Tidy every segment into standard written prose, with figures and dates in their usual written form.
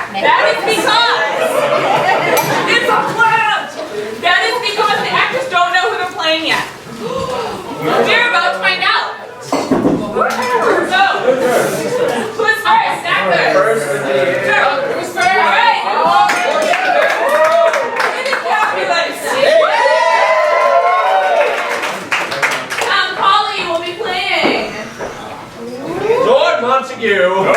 That is because it's a plant. That is because the actors don't know who they're playing yet. They're about to find out. So, who's first? Actors. Who's first? All right. It is Capulet. Cauley will be playing Lord Montague.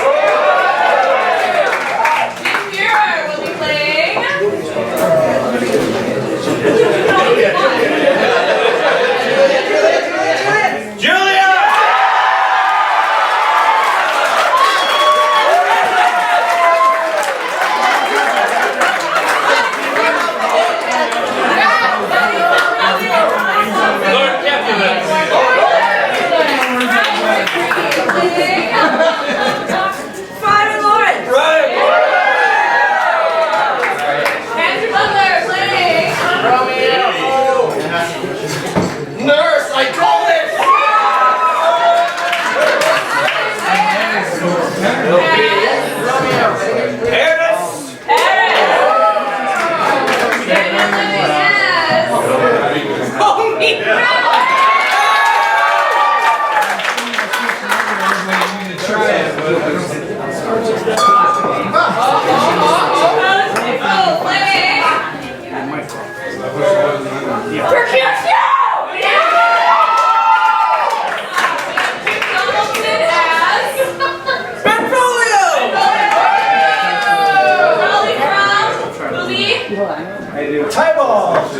Tybalt! Alright,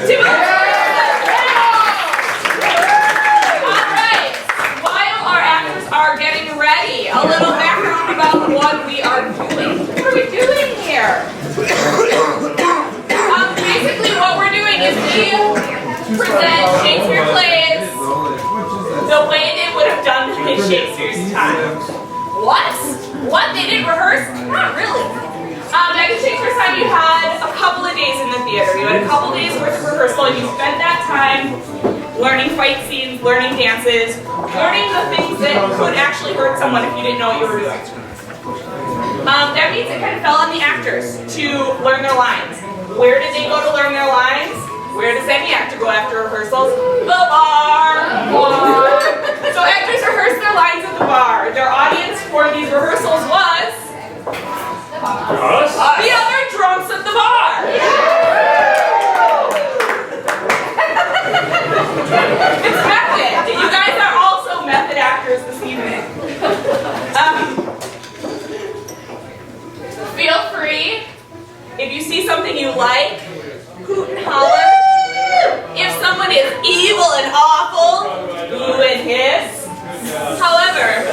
while our actors are getting ready, a little background about what we are doing. What are we doing here? Basically what we're doing is we present Shakespeare plays the way they would have done them in Shakespeare's time. What? What? They didn't rehearse? Not really. Back in Shakespeare's time, you had a couple of days in the theater. You had a couple days worth of rehearsal, and you spent that time learning fight scenes, learning dances, learning the things that could actually hurt someone if you didn't know what you were doing. That means it kind of fell on the actors to learn their lines. Where did they go to learn their lines? Where does any actor go after rehearsals? The bar! So actors rehearsed their lines at the bar. Their audience for these rehearsals was the other drunks at the bar! It's method! You guys are also method actors this evening. Feel free, if you see something you like, hoot and holler. If someone is evil and awful, boo and hiss. However,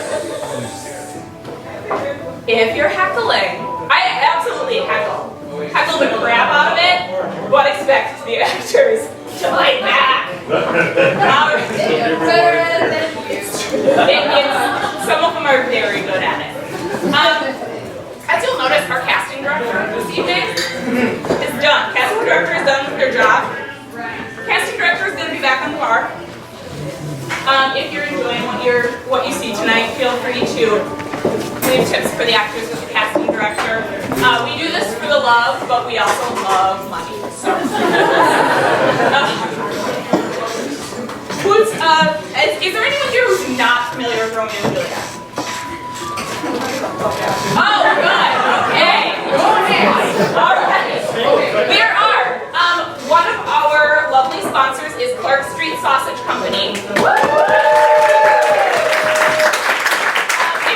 if you're heckling, I absolutely heckle the crap out of it, but expect the actors to fight back. Some of them are very good at it. As you'll notice, our casting director this evening is done. Casting director is done with their job. Casting director is going to be back on the bar. If you're enjoying what you see tonight, feel free to leave tips for the actors with the casting director. We do this for the love, but we also love money. So. Is there anyone here who's not familiar with Romeo and Juliet? Oh, good. Okay. All right. There are. One of our lovely sponsors is Clark Street Sausage Company. If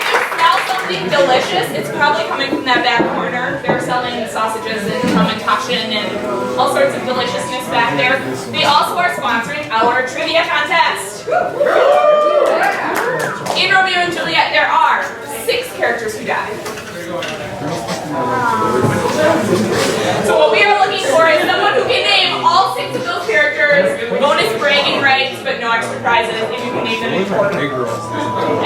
you smell something delicious, it's probably coming from that back corner. They're selling sausages and fermentation and all sorts of deliciousness back there. They also are sponsoring our trivia contest. In Romeo and Juliet, there are 6 characters who die. So what we are looking for is someone who can name all 6 of those characters, bonus bragging rights, but no extra prizes if you can name them in order.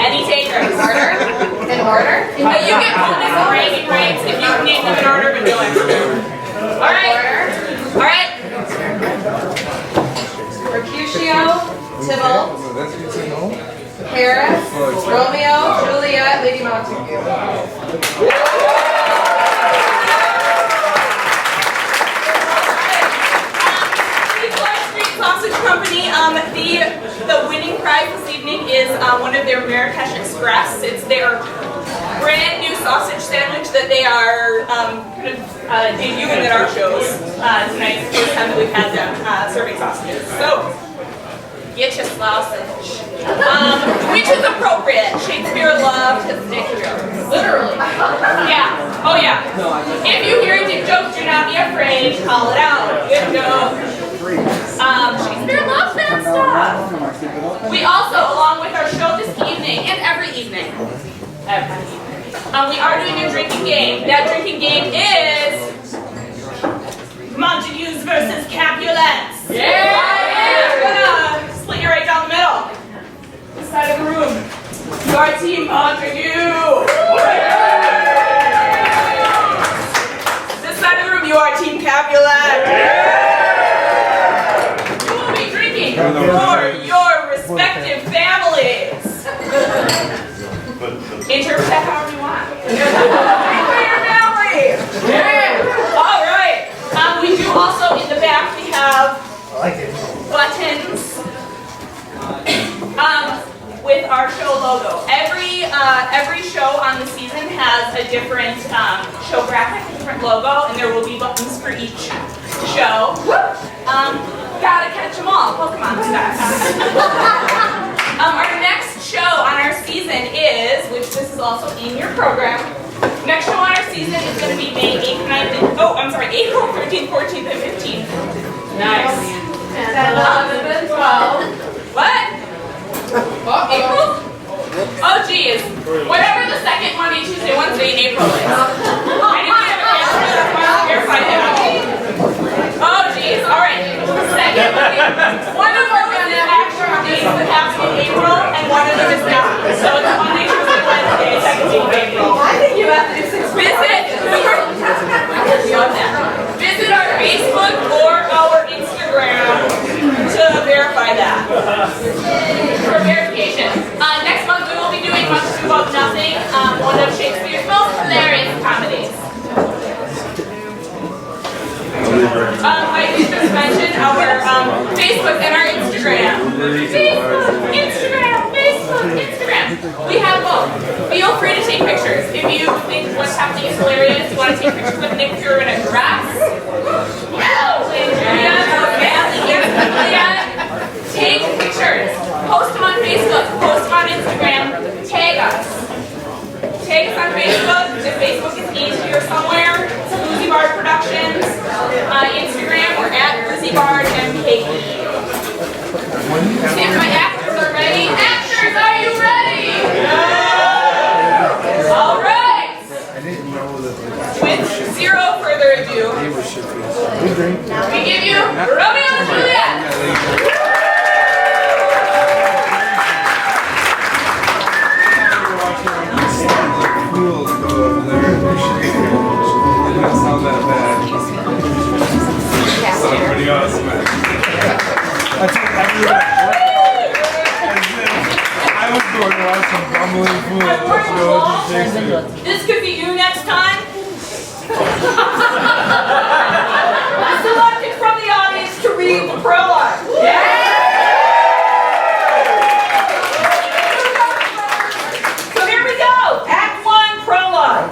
Any takers? In order? You get bonus bragging rights if you can name them in order, but no extra. Alright. Alright. Mercutio, Tybalt, Paris, Romeo, Juliet, Lady Montague. It's their brand new sausage sandwich that they are debuting at our shows tonight. It's the first time that we've had them serving sausages. So, get your sausage. Which is appropriate. Shakespeare loved his dick jokes. Literally. Yeah. Oh yeah. If you hear a dick joke, do not be afraid. Call it out. Good joke. Shakespeare loves that stuff. We also, along with our show this evening, and every evening, we are doing a drinking game. That drinking game is Montagues versus Capulets. Yeah! Split you right down the middle. This side of the room. Your team Montague. This side of the room, you are team Capulet. You will be drinking for your respective families. Interpret that however you want. For your family. Yeah. All right. We do also in the back we have buttons with our show logo. Every show on the season has a different show graphic, a different logo, and there will be buttons for each show. Gotta catch them all, Pokemon style. Our next show on our season is, which this is also in your program. Next show on our season is going to be May 8th, 9th, and, April 13th, 14th, and 15th. Nice. 10, 11, and 12. What? April? Oh, geez. Whatever the second Monday, Tuesday, Wednesday in April is. I didn't have a calendar, that's why I'll verify that. Oh, geez. All right. Second Monday. One of them is the actual days that happen in April, and one of them is not. So it's Monday, Tuesday, Wednesday, 17th of April. I think you have to do 6 Visit our Facebook or our Instagram to verify that. For verification. Next month we will be doing Much Ado About Nothing, one of Shakespeare's most hilarious comedies. I did just mention our Facebook and our Instagram. Instagram. We have both. Feel free to take pictures. If you think what's happening is hilarious, you want to take pictures with Nick Fury in a dress. Take pictures. Post them on Facebook. Post them on Instagram. Tag us. Tag us on Facebook. If Facebook is easier somewhere, it's Boozy Bard Productions. Instagram, we're at Boozy Bard MKE. If my actors are ready, actors, are you ready? Yeah. All right. With zero further ado, we give you Romeo and Juliet. Pretty awesome, man. I was going to watch some bumbling fools. This could be you next time. Selected from the audience to read the prologue. So here we go. Act 1, prologue.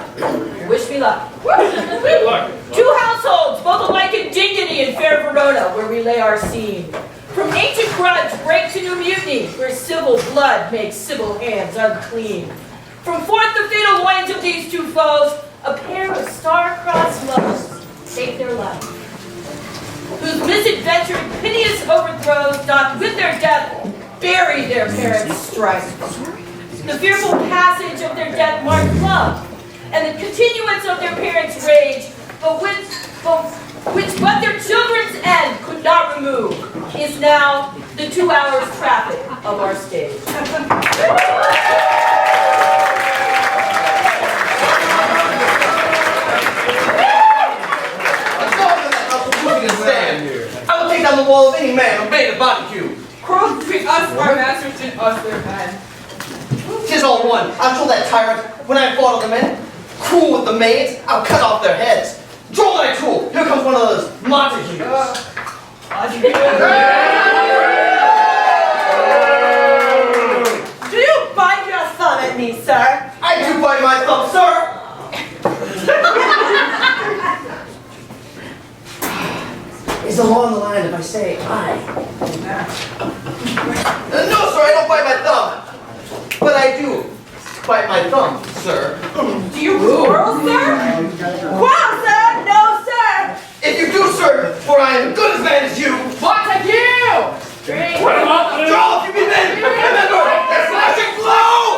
Wish me luck. Good luck. 2 households, both alike in dignity in fair Verona, where we lay our scene. From ancient grudge break to new mutiny, where civil blood makes civil hands unclean. From forth the fatal loins of these 2 foes, a pair of star-crossed lovers take their life, whose misadventured piteous overthrows doth with their death bury their parents' strife. The fearful passage of their death-marked love, and the continuance of their parents' rage, which but their children's end could not remove, is now the 2 hours traffic of our stage. I will take down the wall of any man who made a barbecue. Crows between us, our masters, and us, their men. 'Tis all one. I'll kill that tyrant when I fought the men. Cruel with the maids, I'll cut off their heads. Draw my tool. Here comes one of those Montagues. Do you bite your thumb at me, sir? is along the line if I say I. No, sir, I don't bite my thumb. But I do bite my thumb, sir. Do you quarrel, sir? Quarrel, sir? No, sir. If you do, sir, for I am good as man as you. Montague! What about the... Draw if you be men! Remember, the flashing blow!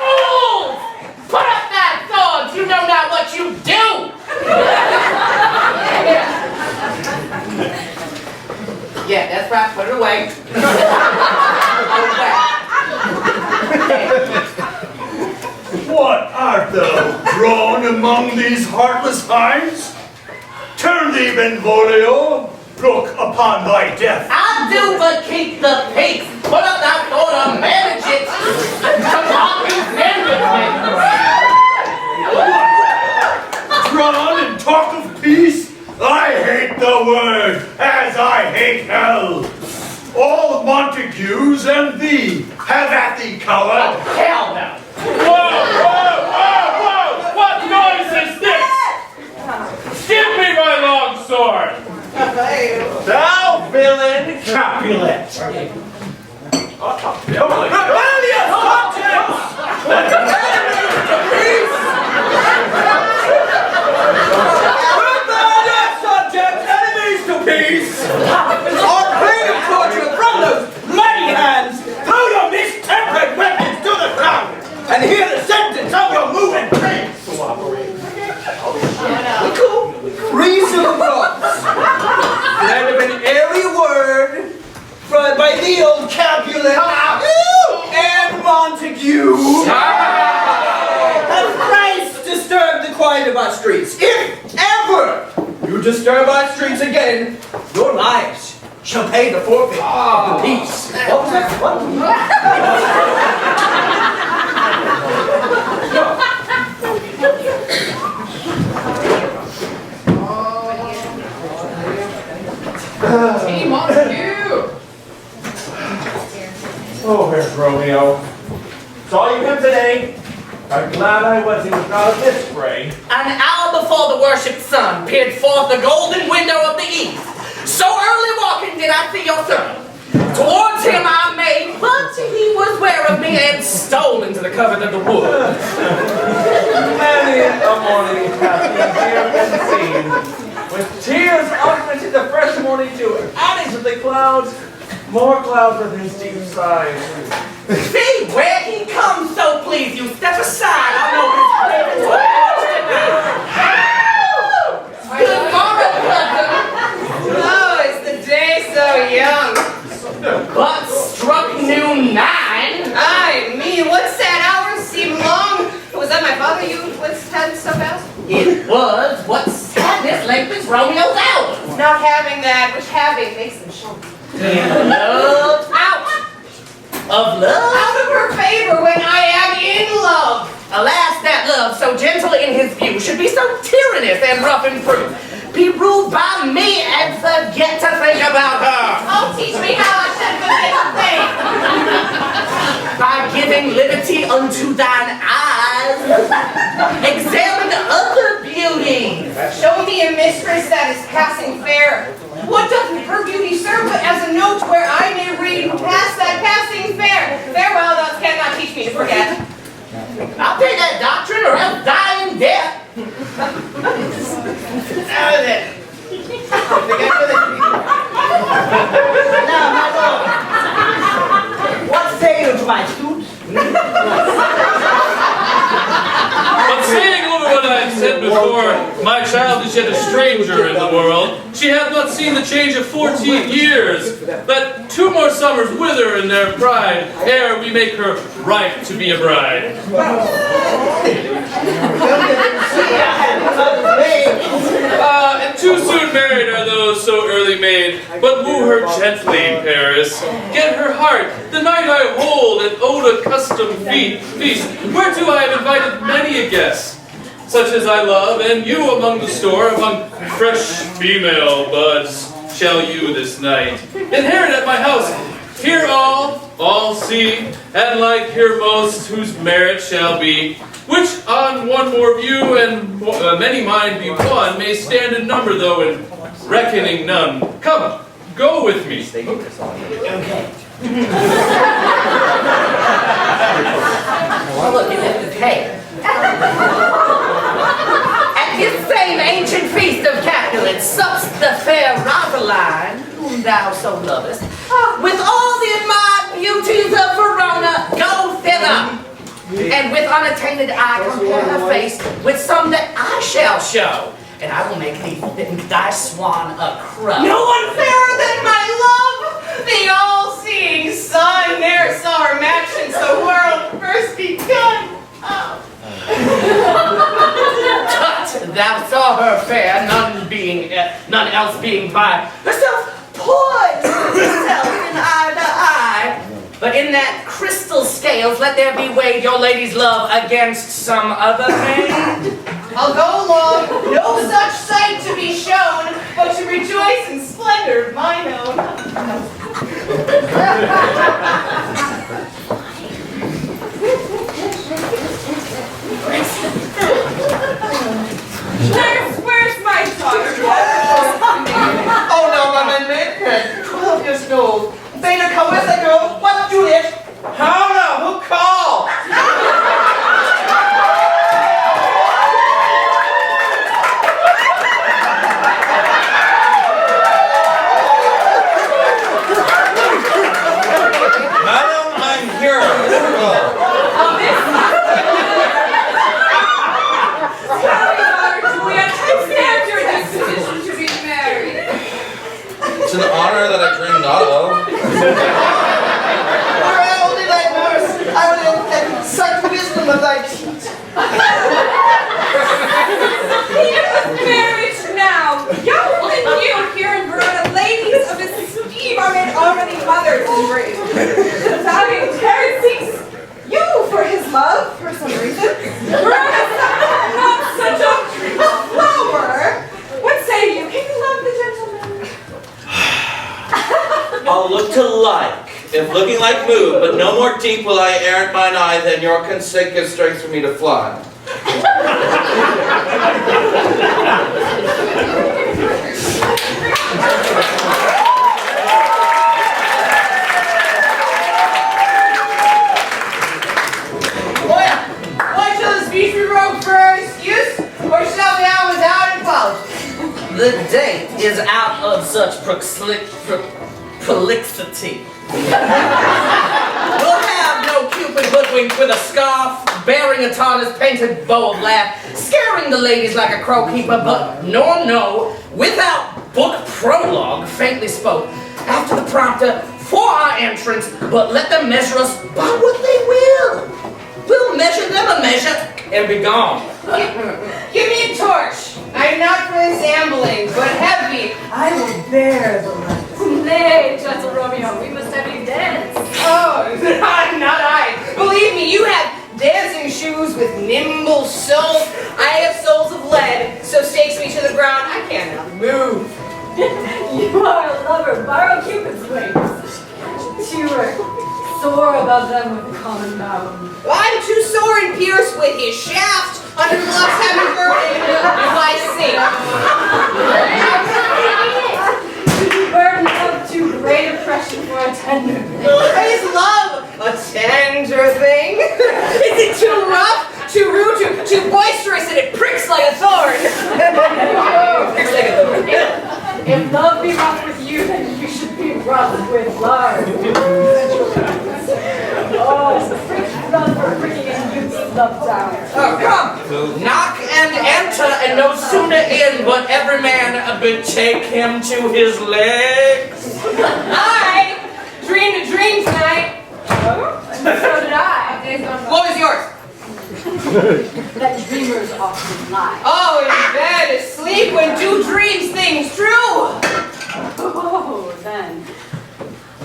Fools! Put up that sword! You know not what you do! Yeah, that's right. Put it away. What art thou, drawn among these heartless hinds? Turn thee, Benvolio, look upon thy death. I do but keep the peace. Put up that sword and manage it. Come on, you Drawn and talk of peace? I hate the word, as I hate hell. All Montagues and thee, have at thee, coward. Hell no. Whoa! What noise is this? Give me my long sword! Thou villain Capulet! Rebellious subjects! Rebellious subjects, enemies to peace! Our pain of torture from those mighty hands! Throw your mistempered weapons to the ground! And hear the sentence of your moving trains! Resume thoughts! Land of an airy word by the old Capulet and Montague have thrice disturbed the quiet of our streets. If ever you disturb our streets again, your lives shall pay the forfeit of the peace. What was that? What? Hey, Montague! Oh, here's Romeo. Saw you him today. I'm glad I was in crowd this spray. An hour before the worshipped sun peered forth the golden window of the east. So early walking did I see your son. Towards him I made, but he was ware of me and stole into the covert of the wood. Many a morning hath been here and seen, with tears augmented the fresh morning dew, adding to the clouds, more clouds with his deep sighs. See where he comes, so please you step aside. I know his favorite words. Good morrow, cousin. Oh, is the day so young? But struck noon 9. Ay, me, what's that hour seem long? Was that my father you was had so fast? It was. What sadness lengthens Romeo's hours. Not having that, which having makes them short. Love out of love. Out of her favor when I am in love. Alas, that love, so gentle in his view, should be so tyrannous and rough in proof. Be ruled by me and forget to think about her. Oh, teach me how I should forget to think. By giving liberty unto thine eyes, examine other beauties. Show me a mistress that is passing fair. What doth her beauty serve but as a note where I may read past that passing fair? Farewell, thou cannot teach me to forget. I'll pay that doctrine or else die in death. Out of it! Now, my lord, what say you to my suit? But saying over what I have said before, my child is yet a stranger in the world. She hath not seen the change of 14 years. Let 2 more summers wither in their pride, ere we make her ripe to be a bride. And too soon married are those so early made. But woo her gently, Paris. Get her heart, the night I hold at old accustomed feast, whereto I have invited many a guest, such as I love, and you among the store, among fresh female buds, shall you this night inherit at my house. Hear all see, and like your most whose merit shall be, which on one more view and many mind be one, may stand in number though in reckoning none. Come, go with me. Okay. Well, look, he lifted hay. At this same ancient feast of Capulet sups the fair Rosaline, whom thou so lovest, with all the admired beauties of Verona, go thither, and with unattainted eye compare her face with some that I shall show, and I will make thee think thy swan a crow. No one fairer than my love, the all-seeing sun. Ne'er saw her match since the world first begun. Oh. Tut, thou saw her fair, none else being by herself poised herself in eye to eye. But in that crystal scales, let there be weighed your lady's love against some other maid. I'll go along, no such sight to be shown, but to rejoice in splendor of mine own. Where's my daughter? Oh no, my man, 12 years old. Beta, come with the girl. What's Juliet? Hold on, who called? Madam, I'm here. It's an honor that I dream not of. I only like nurse. I only like such wisdom of thy teeth. Marriage now. Younger than you here in Verona, ladies of esteem are made already mothers in Britain. Valuing Terence seeks you for his love, for some reason. Verona, not such a flower. What say you? Can you love the gentleman? I'll look to like, if looking like move, but no more deep will I errant mine eye than your consent gives strength for me to fly. What shall the speech be broke for our excuse, or shall we out without apology? The date is out of such prolixity. We'll have no Cupid hoodwinked with a scarf, bearing a tarnished painted bow of laugh, scaring the ladies like a crow keeper, but no, without book prologue, faintly spoke, after the prompter for our entrance, but let them measure us by what they will. We'll measure them a measure and be gone. Give me a torch. I'm not for this ambling, but heavy. I will bear the light. Nay, gentle Romeo, we must have you dance. Oh, not I. Believe me, you have dancing shoes with nimble soles. I have soles of lead, so stakes me to the ground. I cannot move. You are a lover, borrow Cupid's wings. You soar above them with a common bound. I'm too sore and pierced with his shaft. Under gloves having burden if I sing. Burden of too great oppression for a tender thing. Is love a tender thing? Is it too rough, too rude, too boisterous, and it pricks like a thorn? Pricks like a thorn. If love be rough with you, then you should be rough with love. Oh, friction love for pricking and youth's love down. Oh, come! Knock and enter, and no sooner in, but every man betake him to his legs. I dreamed a dream tonight. Oh, and so did I. What was yours? That dreamers often lie. Oh, in bed, asleep, when do dreams things true? Oh, then.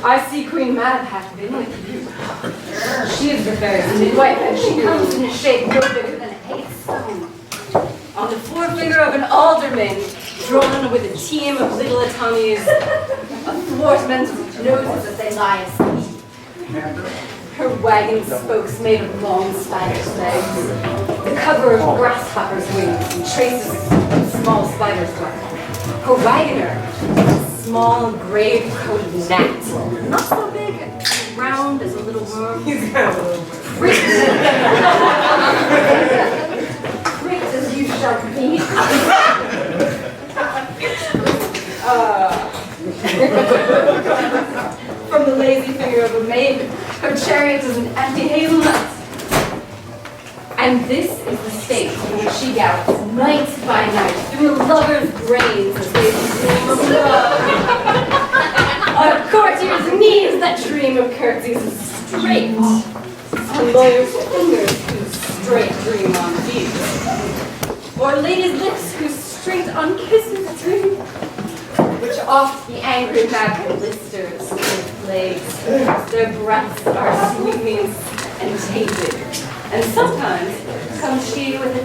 I see Queen Mab hath been with you. She is the fairest midwife, and she comes in a shape no bigger than a hailstone. On the forefinger of an alderman, drawn with a team of little atomies, athwart men's noses as they lie asleep. Her wagon spokes made of long spider's legs, the cover of grasshopper's wings and traces of small spider's web. Her wagoner, a small grave-coated gnat, not so big and round as a little worm. He's got a little worm. Pricked as you shall be. From the lazy finger of a maid, her chariot is an empty hazelnut. And this is the state in which she gallops night by night through a lover's brains as they dream of love. On courtier's knees that dream of curtsies is straight. On lawyer's fingers whose straight dream on views. Or ladies' lips whose straight on kisses dream. Which oft the angry mad blisters with plagues. Their breaths are sweetmeats and tainted. And sometimes comes she with a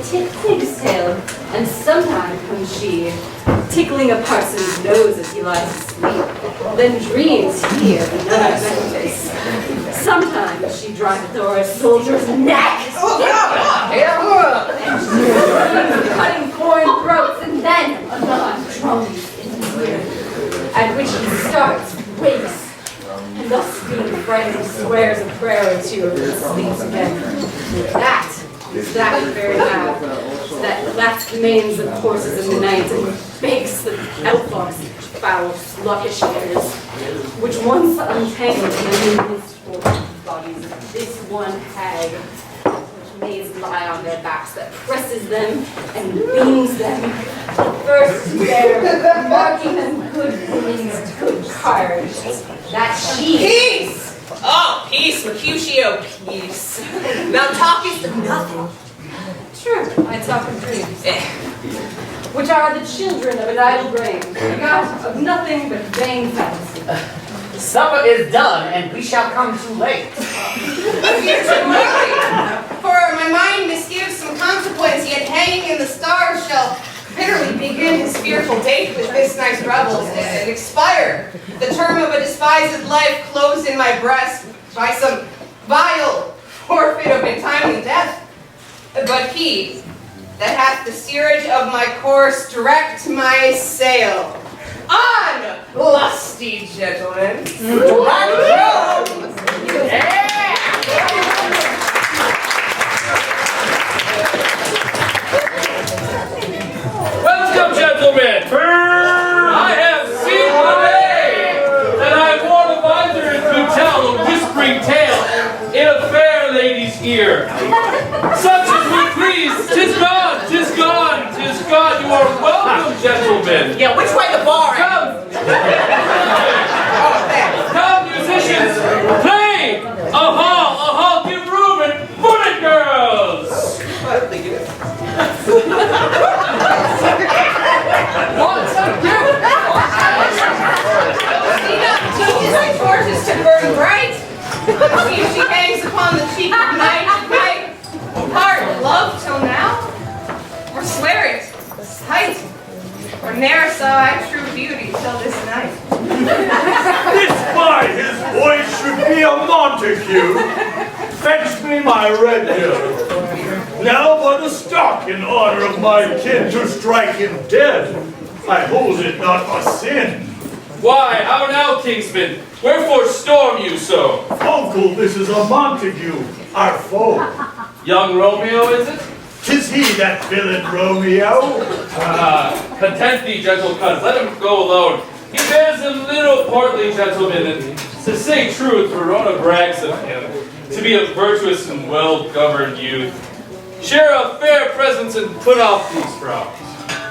pig's tail, and sometimes comes she tickling a parson's nose as he lies asleep, then dreams he of another face. Sometimes she drives through a soldier's neck, cutting foreign throats, and then anon drums in his ear, at which he starts, wakes, and thus being frightened swears a prayer or two and sleeps again. That is that very mad that claps the manes of horses in the night and bakes the outlaws foul sluggish ears, which once untangled in the mistful bodies of this one hag, which maids lie on their backs, that presses them and beams them, first there, marking them good women's good courage, that she... Peace! Oh, peace, Mercutio, peace. Thou talkest of nothing. True, I talk of dreams, which are the children of an idle brain, begot of nothing but vain fantasy. Supper is done, and we shall come too late. Fear too early, for my mind misgives some consequence, yet hanging in the stars shall bitterly begin his fearful date with this night's revels, and expire the term of a despised life closed in my breast by some vile forfeit of untimely death. But he that hath the steerage of my course direct my sail. On, lusty gentlemen! Welcome, gentlemen! I have seen the day, and I have worn a visor and could tell a whispering tale in a fair lady's ear. Such as we please, 'tis gone, 'tis gone, 'tis gone. You are welcome, gentlemen. Yeah, which way the bar? Come! Come, musicians, play! A hall, give room and put it, girls! Teaches the torches to burn bright. See if she hangs upon the cheek of night. My heart loved till now, or swear it, sight, or ne'er saw I true beauty till this night. This by his voice should be a Montague. Fetch me my red hill. Now but a stock in honor of my kin to strike him dead. I hold it not a sin. Why, how now, Kingsman? Wherefore storm you so? Uncle, this is a Montague, our foe. Young Romeo, is it? 'Tis he that villain Romeo. Content thee, gentle cuz, let him go alone. He bears a little portly gentleman, and to say truth, Verona brags of him, to be a virtuous and well-governed youth. Share a fair presence and put off these frowns.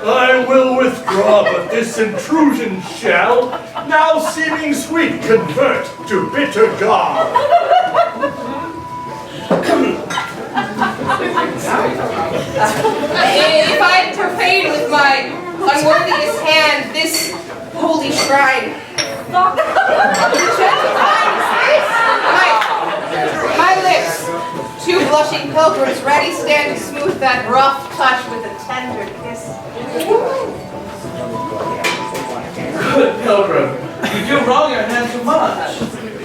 I will withdraw, but this intrusion shall, now seeming sweet, convert to bitter gall. If I profane with my unworthiest hand this holy shrine, my lips, two blushing pilgrims ready stand to smooth that rough touch with a tender kiss. Good pilgrim, you do wrong your hand too much.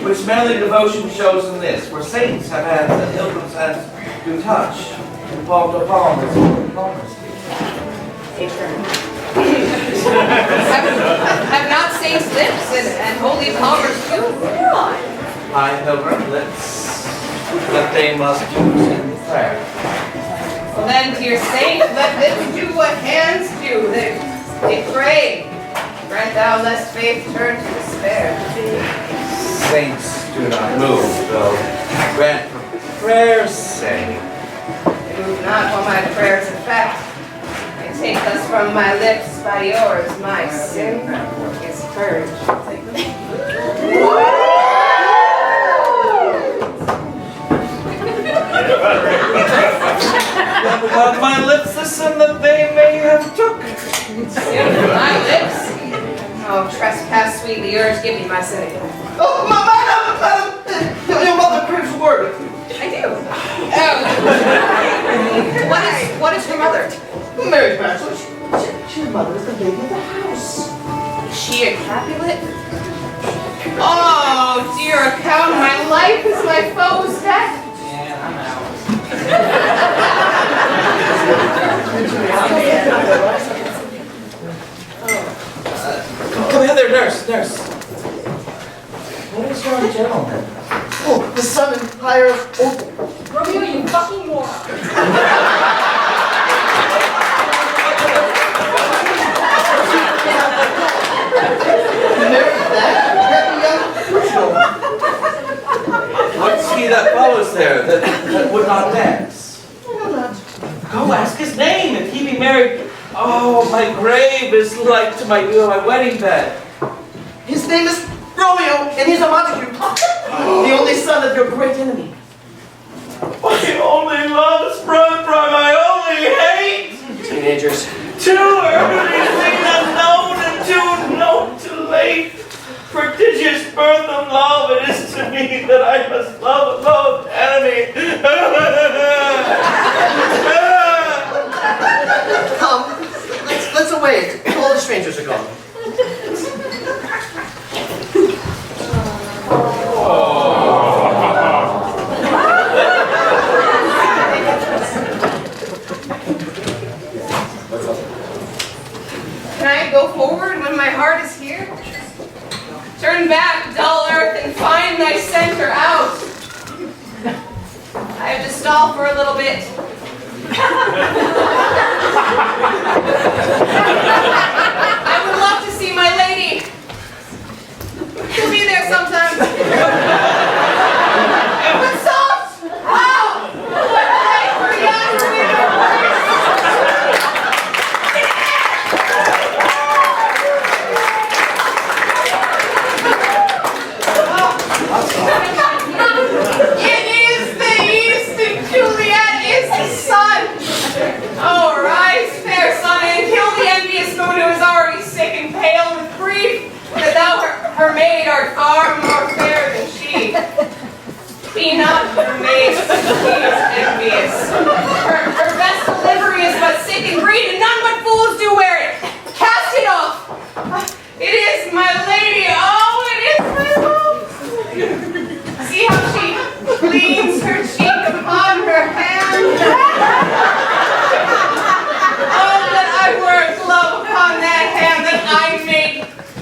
which manly devotion shows in this, where saints have hands and pilgrims' hands do touch, and palm to palm as palmers do. Have not saints lips and holy palmers too? High pilgrim lips, that they must use in prayer. Well then, dear saint, let them do what hands do. They pray. Grant thou lest faith turn to despair. Saints do not move, though grant for prayer's sake. They move not while my prayers effect. They take us from my lips by yours. My sin is purged. On my lips the sin that they may have took. My lips? Oh, trespass sweetly urge, give me my sin again. Oh, madam! Your mother craves a word with you. I do. What is her mother? Marriage bachelor. Your mother is the lady of the house. Is she a Capulet? Oh, dear account, my life is my foe's death. Yeah, I'm out. Come hither, nurse. What is your gentleman? Oh, the son and higher Opal. Romeo, you fucking moron. What's he that follows there, that would not dance? Go ask his name, if he be married. Oh, my grave is like to my wedding bed. His name is Romeo, and he's a Montague. The only son of your great enemy. My only love sprung from my only hate. Teenagers. Too early seen unknown and too known too late. Prodigious birth of love it is to me that I must love a loved enemy. Come, let's away. All the strangers are gone. Can I go forward when my heart is here? Turn back, dull earth, and find thy center out. I have to stall for a little bit. I would love to see my lady. She'll be there sometime. But soft! Wow! What a night for yonder It is the east and Juliet is the sun. Oh, rise, fair sun, and kill the envious moon who is already sick and pale with grief, that thou, her maid, art far more fair than she. Be not her maid, she is envious. Her best livery is but sick and breed, and none but fools do wear it. Cast it off. It is my lady. Oh, it is my love. See how she leans her cheek upon her hand. Oh, that I were a glove upon that hand, that I may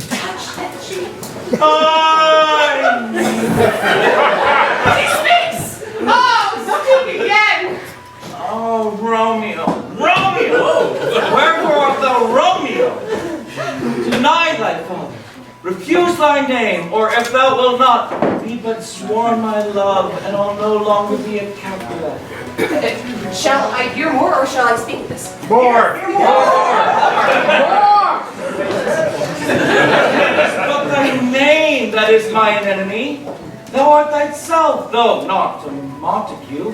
touch that cheek. She speaks! Oh, speak again! Oh, Romeo, wherefore art thou Romeo? Deny thy father, refuse thy name, or if thou wilt not, be but sworn my love, and I'll no longer be a Capulet. Shall I hear more, or shall I speak this? More. It is but thy name that is mine enemy. Thou art thyself, though not a Montague.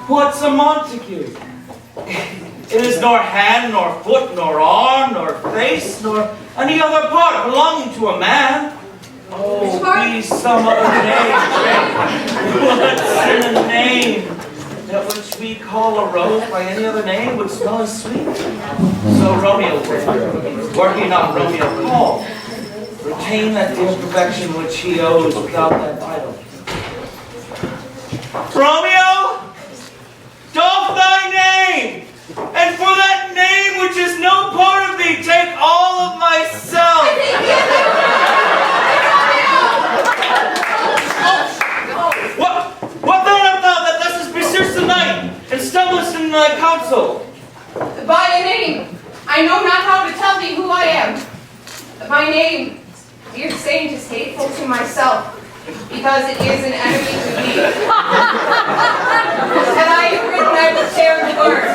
What's a Montague? It is nor hand, nor foot, nor arm, nor face, nor any other part belonging to a man. Oh, be some other name. What's in a name? That which we call a rose by any other name would smell as sweet. So Romeo, were he not Romeo called? attain that dear perfection which he owes without that title. Romeo, doff thy name, and for that name which is no part of thee, take all of myself. What then art thou that thus besirst the night, and stumblest in thy counsel? By a name, I know not how to tell thee who I am. My name, dear saint, is hateful to myself, because it is an enemy to thee. Had I written, I would tear the word.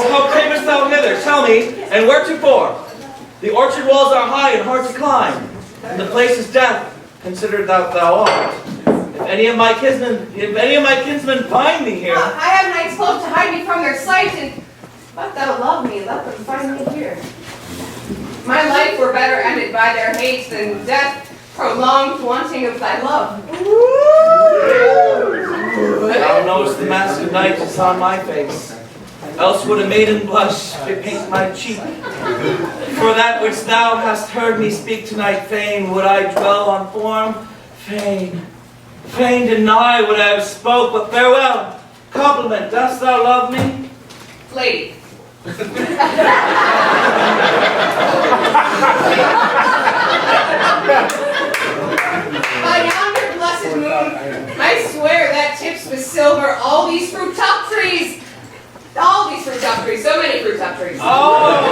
How camest thou hither? Tell me, and wheretofore? The orchard walls are high and hard to climb, and the place is death, considered that thou art. If any of my kinsmen find thee here, I have knights close to hide me from their sight, and but thou love me, let them find me here. My life were better ended by their hate than death prolonged wanting of thy love. thou knowest the mask of night is on my face. Else would a maiden blush bepaint my cheek. For that which thou hast heard me speak tonight, fain would I dwell on form, fain deny what I have spoke, but farewell, compliment, dost thou love me? Lady. By yonder blessed moon, I swear that tips with silver all these fruit top trees. All these fruit top trees, so many fruit top trees. Oh,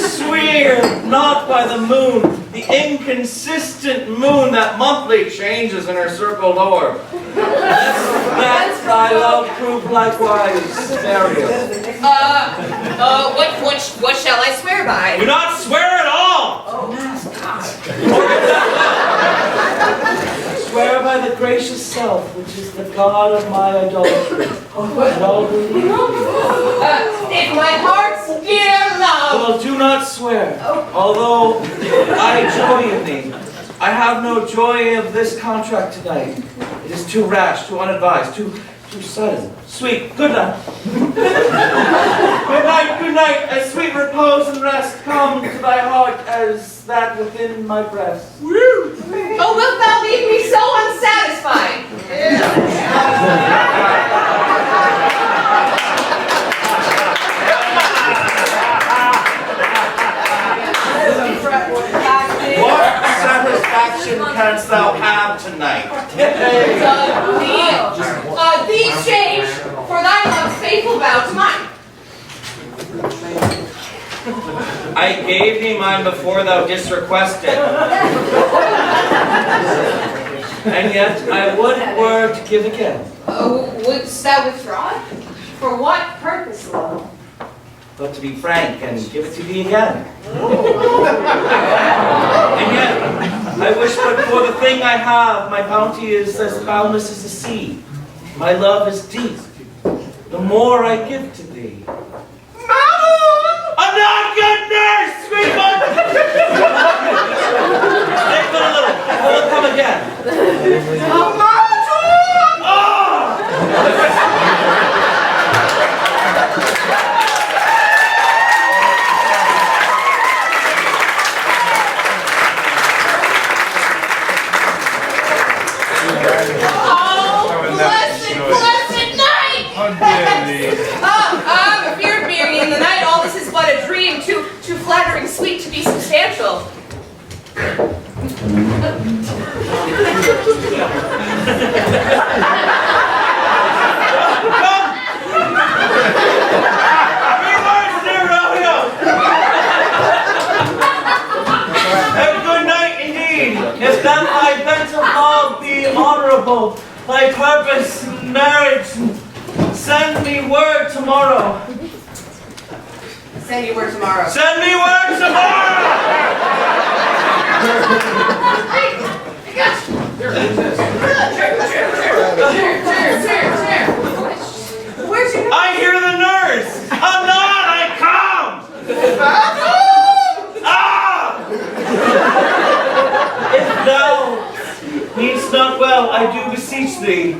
swear not by the moon, the inconsistent moon that monthly changes in her circled orb. That thy love prove likewise burial. What shall I swear by? Do not swear at all! Swear by the gracious self, which is the God of my idolatry. If my heart's dear love. Well, do not swear. Although I joy in thee, I have no joy of this contract tonight. It is too rash, too unadvised, too sudden. Sweet, good night. Good night, as sweet repose and rest come to thy heart as that within my breast. Oh, wilt thou leave me so unsatisfied? What satisfaction canst thou have tonight? Thee change for thy love's faithful vow to mine. I gave thee mine before thou didst request it. And yet I would were to give again. Wouldst thou withdraw it? For what purpose, love? But to be frank and give it to thee again. And yet I wish but for the thing I have. My bounty is as boundless as the sea. My love is deep. The more I give to thee. A not good nurse, sweet one! Stay but a little. I will come again. Blessed night! I'm afeard being in the night. All this is but a dream, too flattering sweet to be substantial. And good night indeed, if that thy bent of love be honorable, thy purpose in marriage, send me word tomorrow. Send you word tomorrow. Send me word tomorrow! I hear the nurse! Anon, I come! If thou needst not well, I do beseech thee.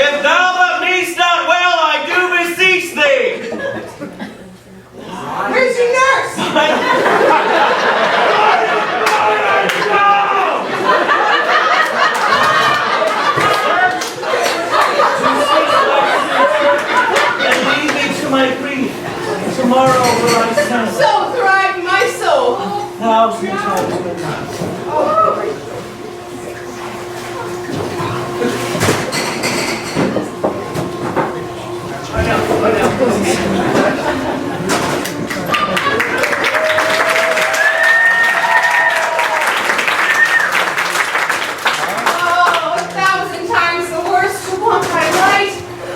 If thou that needst not well, I do beseech thee. So thrived my soul. 1,000 times good night. Oh, 1,000 times the worst to want my light.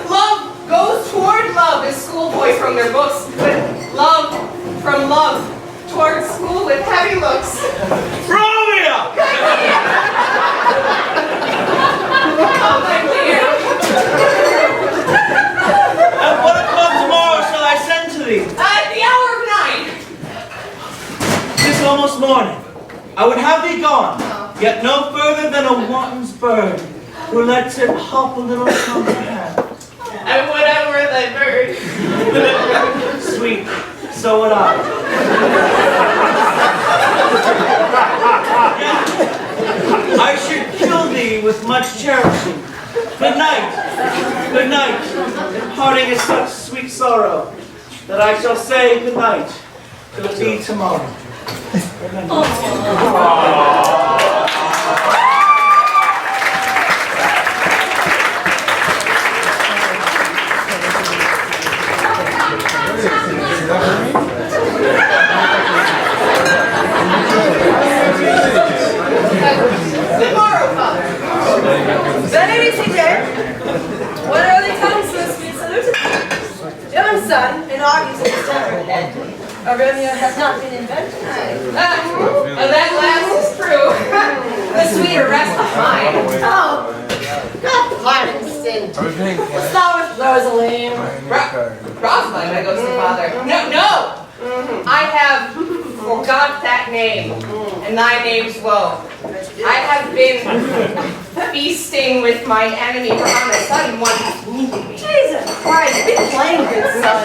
Love goes toward love as schoolboys from their books, but love from love towards school with heavy looks. Romeo! Oh, my dear. At what o'clock tomorrow shall I send to thee? At the hour of 9. 'Tis almost morning. I would have thee gone, yet no further than a wanton's bird, who lets it hop a little from the hand. And whatever thy bird. Sweet, so would I. I should kill thee with much cherishing. Good night, parting is such sweet sorrow, that I shall say good night till thee tomorrow. Good morrow, Father. Is that anything there? What are they telling so sweet salute? Young son, in August is never dead. Romeo has not been invented. That last is true. The sweeter rest of mine. Oh, God pardon sin. What's wrong with Rosaline? Rosalind, I go to the Father. No! I have forgot that name, and thy name's woe. I have been feasting with my enemy on a sudden one has wounded me. Jesus Christ, be plain, good son.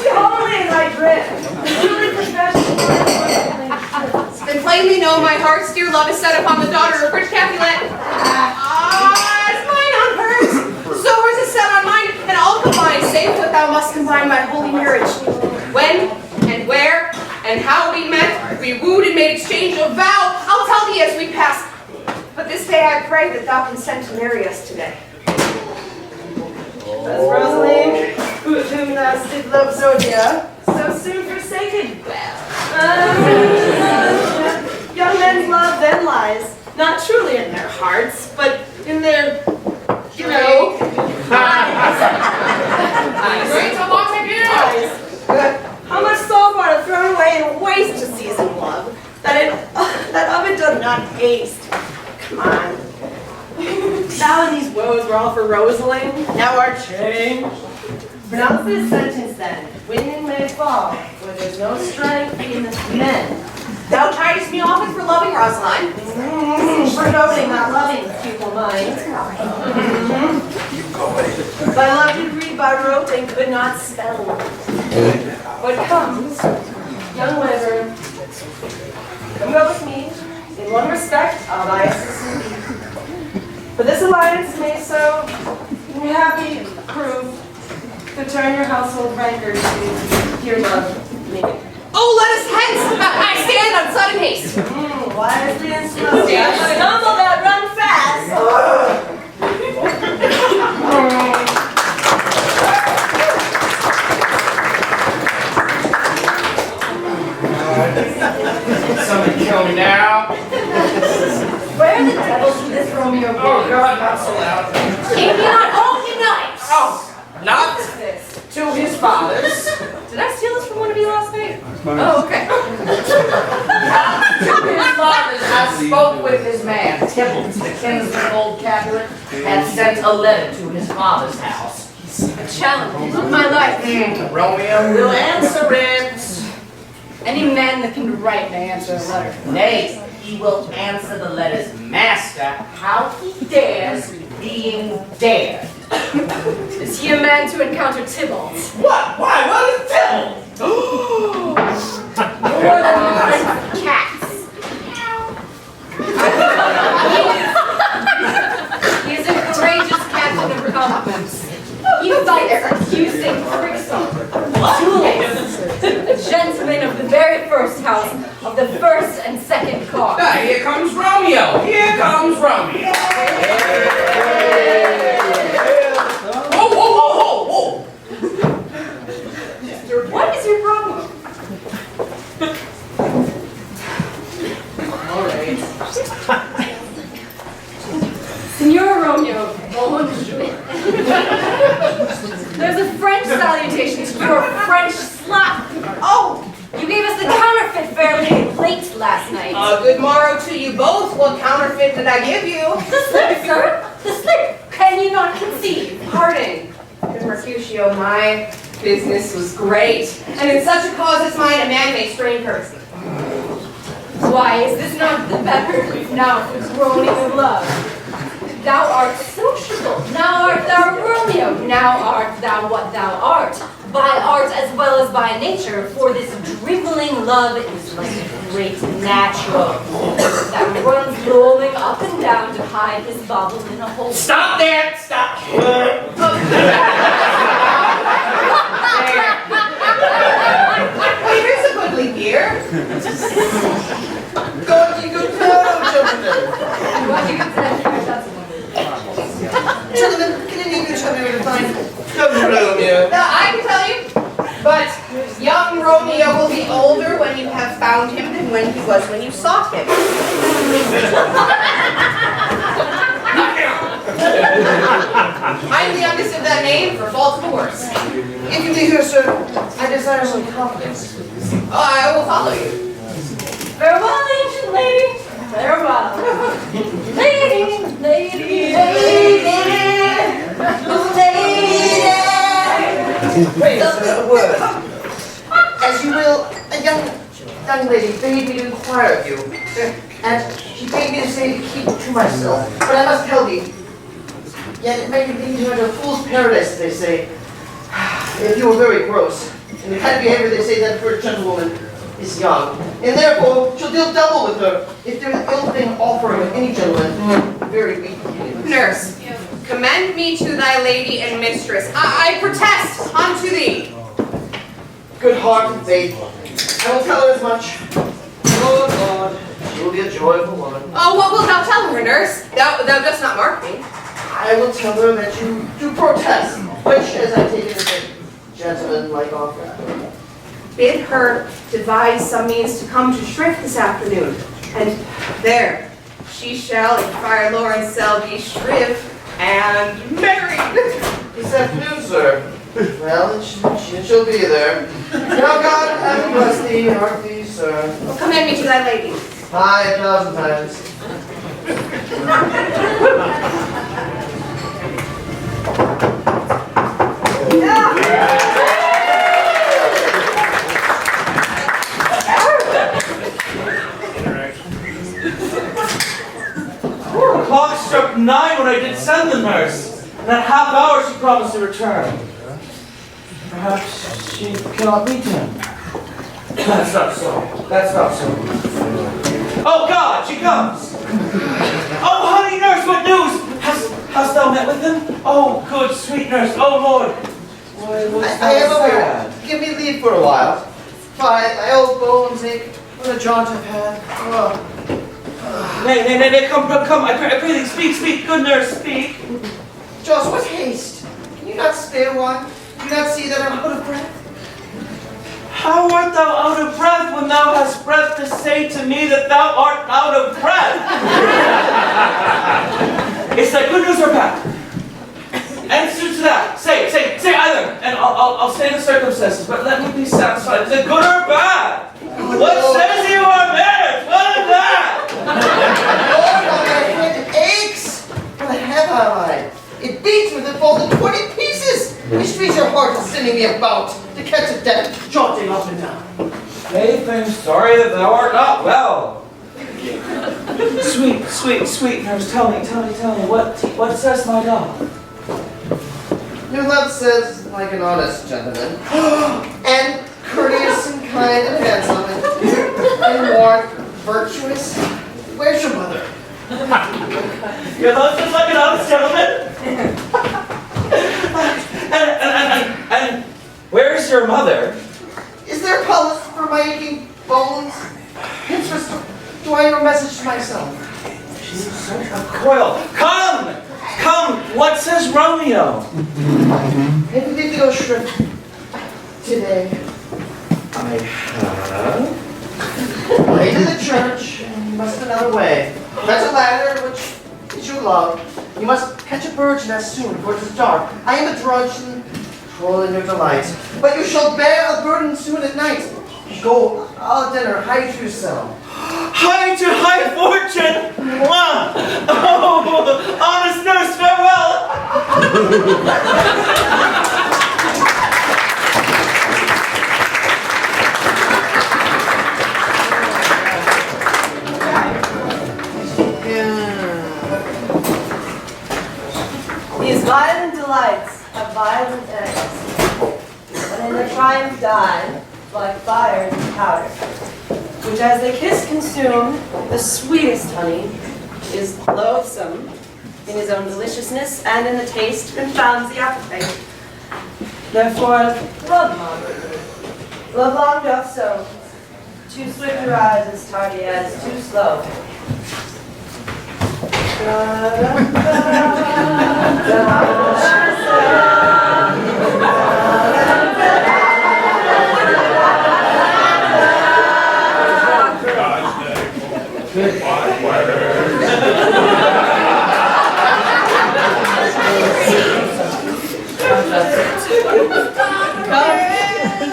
Holy as I drift. Truly confession. Then plainly know my heart's dear love is set upon the daughter of rich Capulet. As mine on hers, so is it set on mine, and all combine, save what thou must combine my holy marriage. When and where and how we met, we wooed and made exchange of vow. I'll tell thee as we pass. But this day I pray that thou consent to marry us today. As Rosaline, whom thou did love so dear, so soon forsaken. Young men's love then lies, not truly in their hearts, but in their, you know, Great to Montague! eyes. How much salt water thrown away in waste to season love, that oven does not taste. Come on. Now and these woes were all for Rosaline, now are changed. Pronounce this sentence then, women may fall, for there's no strength in men. Thou chidest me often for loving Rosaline. For noting not loving people mind. By love you read by rote and could not spell. What comes, young Wyvern, come go with me. In one respect, I'll thy assistant be. For this alliance may so happy prove to turn your household rancor to dear love me. Oh, let us hence! I stand on sudden haste. Wisely and slowly. Stumble that run fast. Someone kill me now. Where the devil should this Romeo go? Oh God, not so loud. Keep me not only nice. Oh, not What is this? to his father's. Did I steal this from one of you last night? Oh, okay. To his father's, I spoke with his man, Tybalt, the kinsman of old Capulet, had sent a letter to his father's house. A challenge of my life. Romeo will answer it. Any man that can write may answer a letter. Nay, he will answer the letter's master, how he dares, being dared. Is he a man to encounter Tybalt? What? Why? What is Tybalt? More than the prince of cats. He is a courageous captain of reconnaissance. He fights accusing Frickson. Juliet, a gentleman of the very first house, of the first and second car. Ah, here comes Romeo. Here comes Romeo. Whoa, whoa, whoa, whoa, whoa. What is your problem? All right. Signor Romeo, bonjour. There's a French salutation to your French slut. Oh, you gave us the counterfeit fairly late last night. Good morrow to you both. What counterfeit did I give you? The slip, sir. The slip. Can you not conceive? Pardon. Good Mercutio, my business was great. And in such a cause as mine, a man may strain courtesy. Why, is this not the better now for groaning of love? Thou art sociable, now art thou Romeo, now art thou what thou art, by art as well as by nature, for this driveling love is like a great natural that runs rolling up and down to hide his bubble in a hole. Stop there! Stop! Here's a goodly beer. Go to good fellow, gentlemen. What you can say, that's one. Gentlemen, can any of you tell me where to find young Romeo? Now, I can tell you, but young Romeo will be older when you have found him than when he was when you sought him. I'm the youngest of that name for fault of the worst. If you be here, sir, I desire some confidence. Oh, I will follow you. Farewell, ancient lady. Farewell. Lady, lady, lady, Wait, a word. As you will, a young lady bade me to inquire of you, and she bade me to say to keep it to myself. But I must tell thee, yet it may lead you into a fool's paradise, they say, if you were very gross. And the kind of behavior they say that for a gentlewoman is young, and therefore she'll deal double with her if there is ill thing offering of any gentleman very weak. Nurse, commend me to thy lady and mistress. I protest unto thee. Good heart and faith. I will tell her as much. Oh Lord, she will be a joyful woman. Oh, what wilt thou tell her, nurse? Thou dost not mark me. I will tell her that you do protest, which, as I take it, is a gentleman-like offer. Bid her devise some means to come to Shrift this afternoon, and there she shall in Friar Lawrence cell be shrift and married. This afternoon, sir. Well, then she shall be there. Now God have bless thee, heart thee, sir. Well, commend me to thy lady. 5,000 times. The clock struck 9 when I did send the nurse. In that half hour she promised to return. Perhaps she cannot meet him. That's not so. That's not so. Oh God, she comes. Oh honey nurse, what news? Hast thou met with him? Oh good sweet nurse. Oh Lord. Why was I am thou aware. sad? Give me leave for a while. My old bones ache. What a jaunt I've had. Oh. Nay, come. I pray thee, speak, good nurse, speak. Jos, what haste? Can you not spare one? Do you not see that I'm out of breath? How art thou out of breath when thou hast breath to say to me that thou art out of breath? Is that good news or bad? Answer to that. Say either, and I'll say the circumstances, but let me be satisfied. Is it good or bad? What says you are married? What is that? Lord, how my head aches! What have I? It beats with it falling 20 pieces! Which means your heart is sending me about to catch a death, jaunting up and down. Faith, I'm sorry that thou art not well. Sweet nurse, tell me, what says my dog? Your love says, like an honest gentleman, and courteous and kind and handsome, and warm, virtuous. Where's your mother? Your love says like an honest gentleman? And where's your your mother. Is there pulse for my aching bones? Interest, do I hear a message to myself? Coil, come! Come! What says Romeo? Have you been to go shrimp today? I have. Way to the church, and you must another way. That's a ladder which is your love. You must catch a bird's nest soon, for it is dark. I am a drudge and troll in your delights. But you shall bear a burden soon at night. Go all dinner, hide yourself. Hie to high fortune! Mwah! Oh, honest nurse, farewell! These violent delights have violent ends, and in their triumph die like fire and powder, which as they kiss consume, the sweetest honey is loathsome in his own deliciousness, and in the taste confounds the appetite. Therefore, love long. Love long doth so. Too swift arise as tardy as too slow.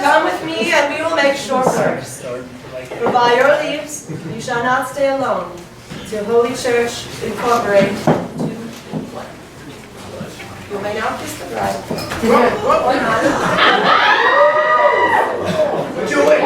Come with me and we will make short work. For by your leaves, you shall not stay alone, till Holy Church incorporate two in one. You may now kiss the bride. Do it!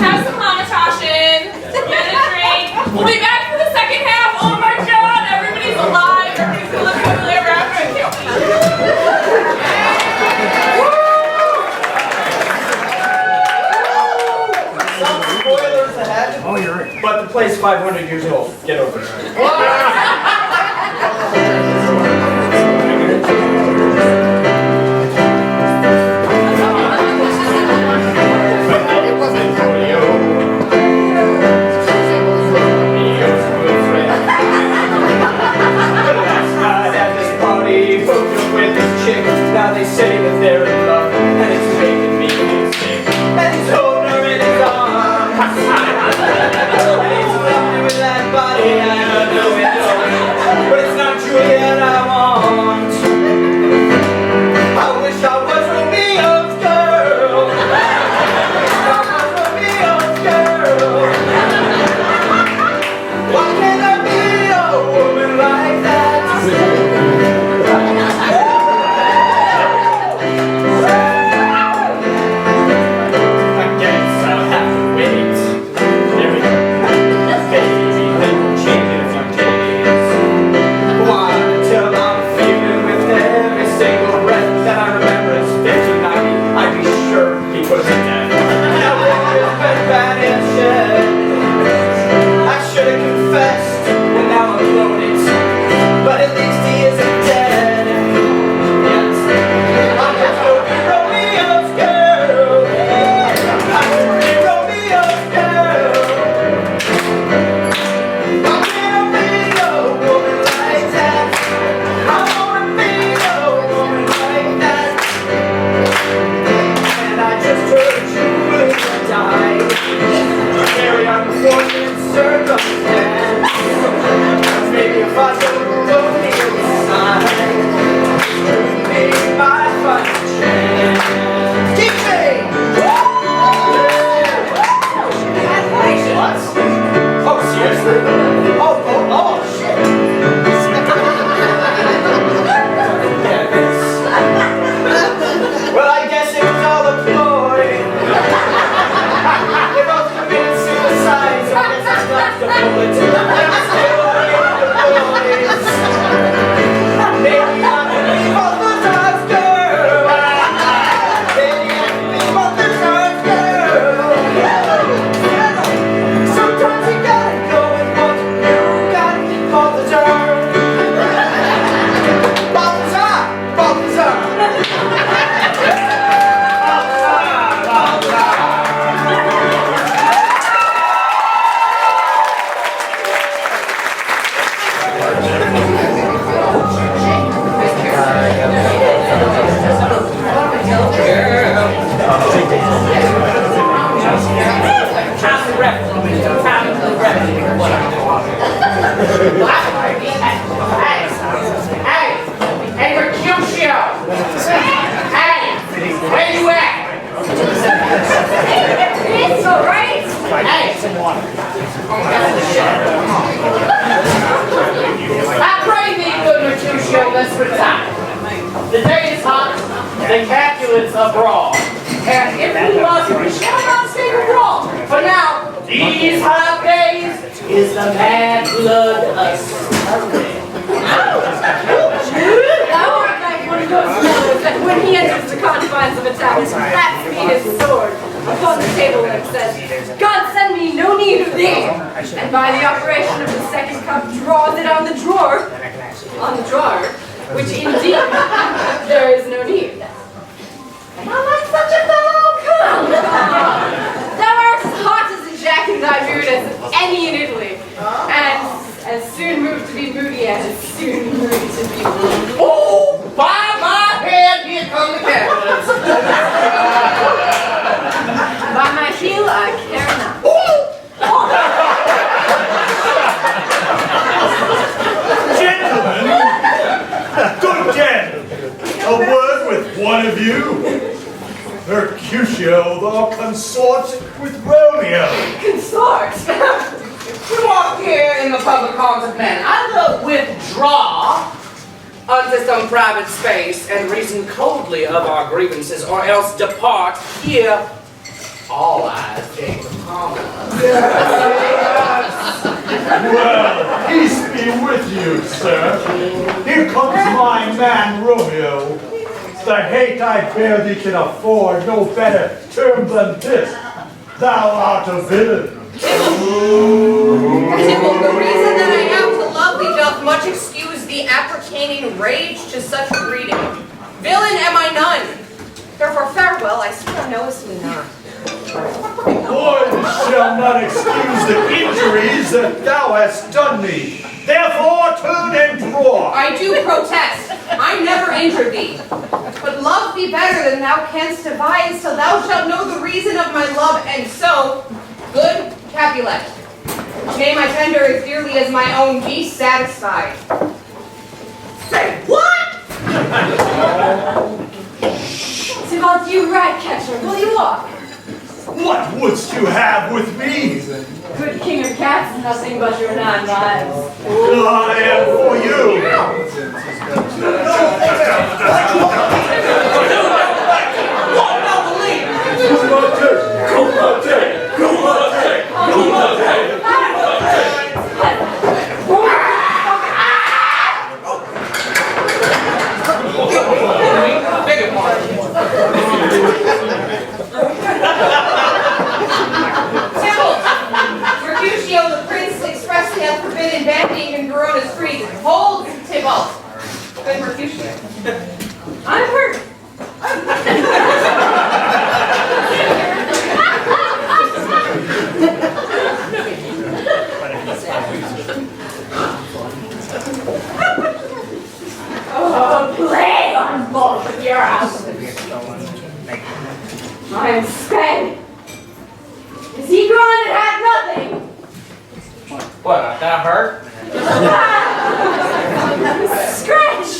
Have some hamantashen, get a drink. We'll be back for the second half. Oh my god, everybody's alive. Everybody's gonna live happily ever after. I can't wait. Some spoilers ahead. Oh, you're right. But the play's 500 years old. Get over it. Now they say that they're in love, and it's making me sick. And he's holding her in his arms. And he's loving with that body, I know it, but it's not Juliet I want. I wish I was Romeo's girl. I wish I was Romeo's girl. Why can't I be a woman like that? Until I'm feeling with every single breath that I remember it's Hey, where you at? It's all right. Hey. I pray thee, good Mercutio, let's retire. The day is hot, the Capulets abroad. And if we must, we shall not stay abroad. For now, these hot days is the mad blood of Sunday. Thou art like one of those fellows that when he enters the confines of a tavern, slaps me his sword upon the table and says, God send me no need of thee! And by the operation of the second cup draws it on the drawer, which indeed there is no need. How like such a fellow? Come! Thou art as hot as a jack in thy beard as any in Italy, and as soon moved to be moody as soon moved to be moody. Oh, by my head, here come the Capulets. By my heel, I care not. Gentlemen, good gentlemen, a word with one of you. Mercutio, thou consort with Romeo. Consort? We walk here in the public haunts of men. Either withdraw unto some private space and reason coldly of our grievances, or else depart here. All eyes gaze upon us. Well, peace be with you, sir. Here comes my man Romeo. The hate I bear thee can afford no better term than this. Thou art a villain. Tybalt, the reason that I am to love thee doth much excuse the appertaining rage to such breeding. Villain am I none. Therefore farewell, I see thou knowest me not. One shall not excuse the injuries that thou hast done me. Therefore turn and draw. I do protest. I never injured thee. But love thee better than thou canst devise, till thou shalt know the reason of my love, and so, good Capulet, may my tender as dearly as my own be satisfied. Say what? Tybalt, you rat catcher, will you walk? What wouldst you have with me? Good king of cats, nothing but your 9 lives. I am for you. Mercutio, the prince, expressly hath forbidden bandying in Verona's streets. Hold, Tybalt. Good Mercutio. I'm hurt. Oh, play on both of your houses. I am sped. Is he gone and had nothing? What, that hurt? Scratch!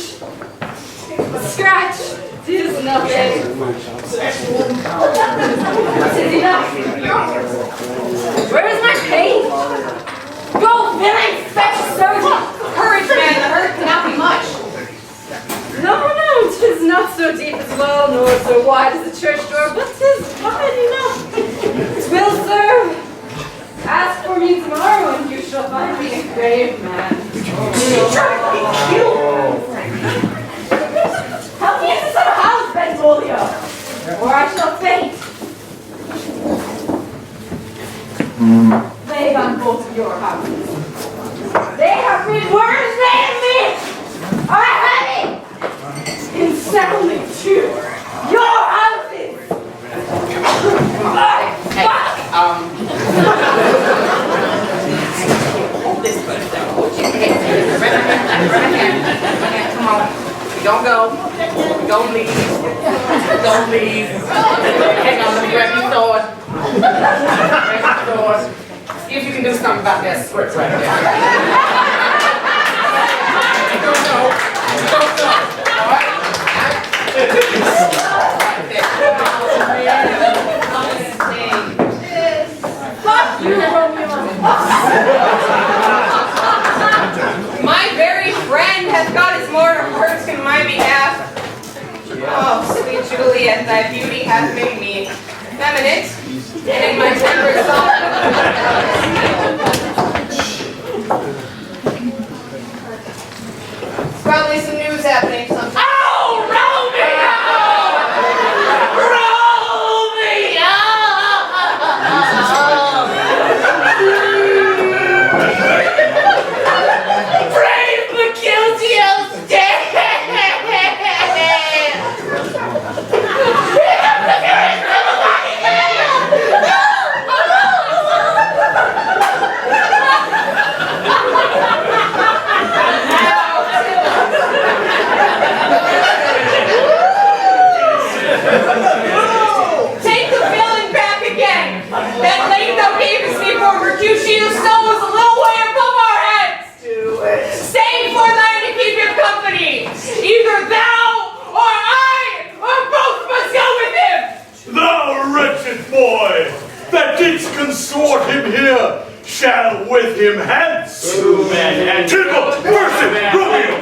Scratch! Tis nothing. Tis enough. Where is my pain? Go, villain! Fetch a surgeon! Courage, man, the hurt cannot be much. No, tis not so deep as well, nor so wide as the church door, but tis wide enough. Twill serve. Ask for me tomorrow, and you shall find me a grave man. Help me into some house, Benvolio, or I shall faint. Plague on both of your houses. They have been worse than me. I have it. And soundly too. Your houses. Hold this first down. Come on. We don't go. We don't leave. We don't leave. Hang on, let me grab your sword. Grab your sword. See if you can do something about that script right there. Don't go. Don't go. Alright? Juliet, thy beauty hath made me effeminate, and in my temper soft. There's probably some news happening sometime. Oh, Romeo! Brave Mercutio's dead! Take the feeling back again. That lady thou gavest me for Mercutio's soul was a little way above our heads. Stay for thine to keep your company. Either thou or I or both must go with him. Thou wretched boy, that didst consort him here, shall with him hence. Tybalt versus Romeo,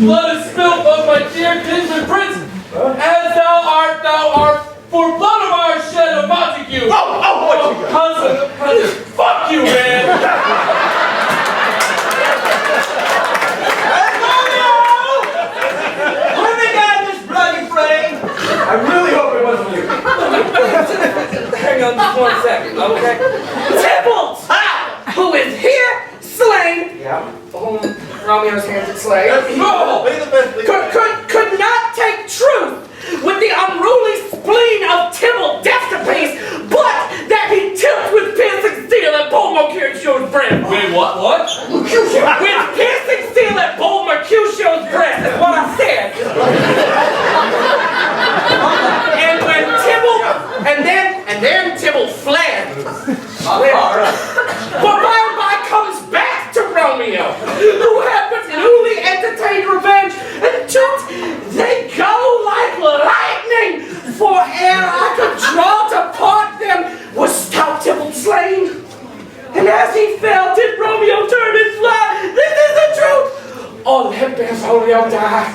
blood is spilled of my dear kinsman prince, as thou art, for blood of our shed of Montague. Cousin, fuck you, man. Moving on this bloody frame. I really hope it wasn't you. Hang on just 1 second, okay? Tybalt! Who is here, slain, whom Romeo's hands had slain, could not take truth with the unruly spleen of Tybalt Destapes, but that he tilts with piercing steel at bold Mercutio's breast. Wait, what? Mercutio! With piercing steel at bold Mercutio's breast, is what I said. And when Tybalt, and then Tybalt fled. But by and by comes back to Romeo, who had but newly entertained revenge, and they go like lightning, for ere I could draw to part them, was stout Tybalt slain. And as he fell, did Romeo turn and fly. This is the truth. Or let Benvolio die.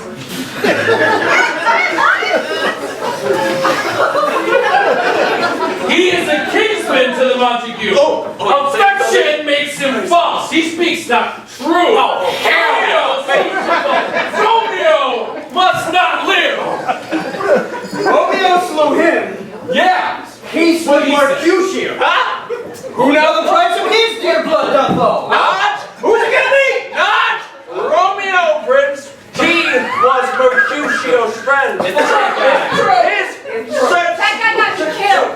He is a kinsman to the Montague. Affection makes him false. He speaks not true. Romeo must not live. Romeo slew him. Yeah. He slew Mercutio. Who now the price of his dear blood doth owe? Not! Who's it gonna be? Not Romeo, Prince. He was Mercutio's friend. That guy got you killed.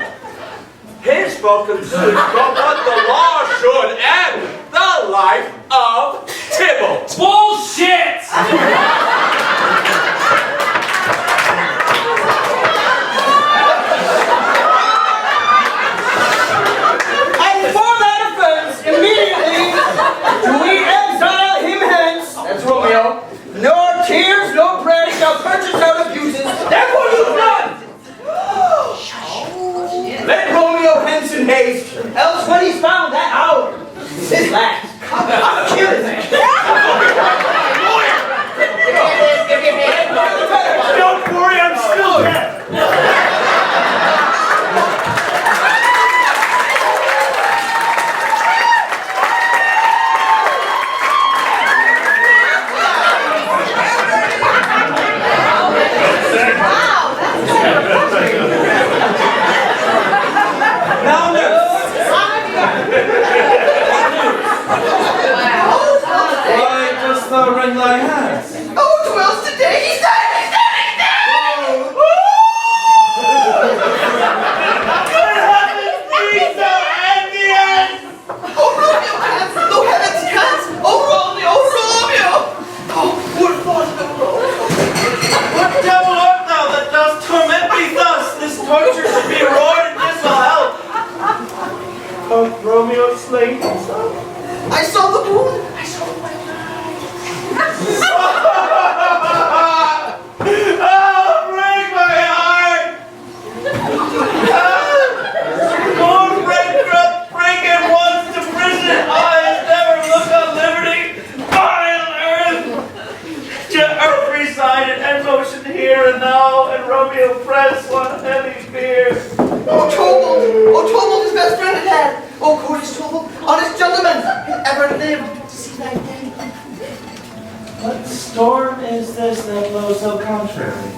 His focus is what the law should end the life of Tybalt. Bullshit! And for that offense, immediately do we exile him hence. That's Romeo. Nor tears, nor prayers shall purchase our abuses. Therefore you none. Let Romeo hence in haste, else when he's found that hour is his last. I'll kill his ass. Don't worry, I'm still here. slain himself? I saw the wound. I saw it with my own eyes. Oh, break my heart! Born bankrupt, breaking once to prison, eyes never look on liberty, vile earth! To earth resided and motion here and now, and Romeo press one heavy fear. Oh, Tybalt, his best friend had had. Oh, courteous Tybalt, honest gentleman, had ever lived to see thy day. What storm is this that blows so contrary?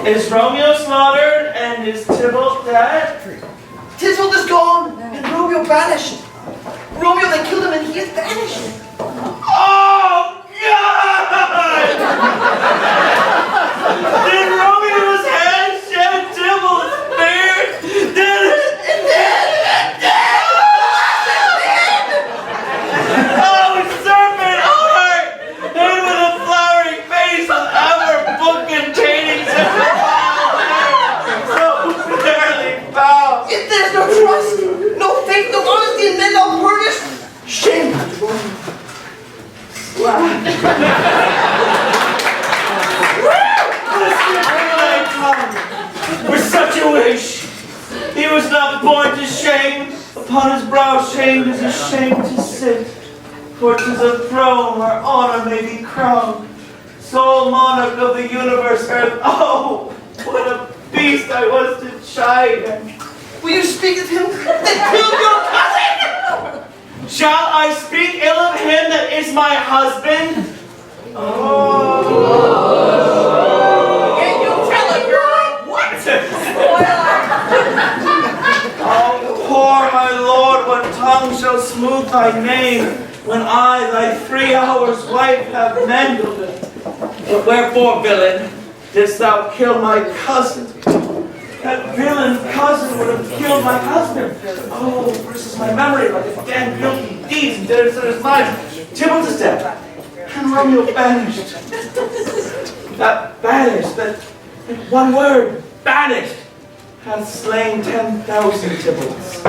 Is Romeo slaughtered and is Tybalt dead? Tybalt is gone and Romeo banished. Romeo, they killed him and he is banished. Oh, God! Did Romeo's head shed Tybalt's beard? Did it? It did! Oh, serpent heart! And with a flowery face on our book containing such a so barely foul. If there's no trust, no faith, no honesty in men, no purpose, shame unto Romeo. For such a wish, he was not born to shame. Upon his brow shamed is ashamed to sit. For 'tis a throne where honor may be crowned. Sole monarch of the universe, earth. Oh, what a beast I was to chide him. Will you speak of him that killed your cousin? Shall I speak ill of him that is my husband? Oh. Can you tell a girl what? Oh, poor my lord, what tongue shall smooth thy name when I, thy 3 hours wife, have mended it? But wherefore, villain, didst thou kill my cousin? That villain cousin would have killed my husband. Oh, versus my memory like a damn guilty deeds and did it in his life. Tybalt is dead, and Romeo banished. That banished, that one word, banished, hath slain 10,000 Tybalts.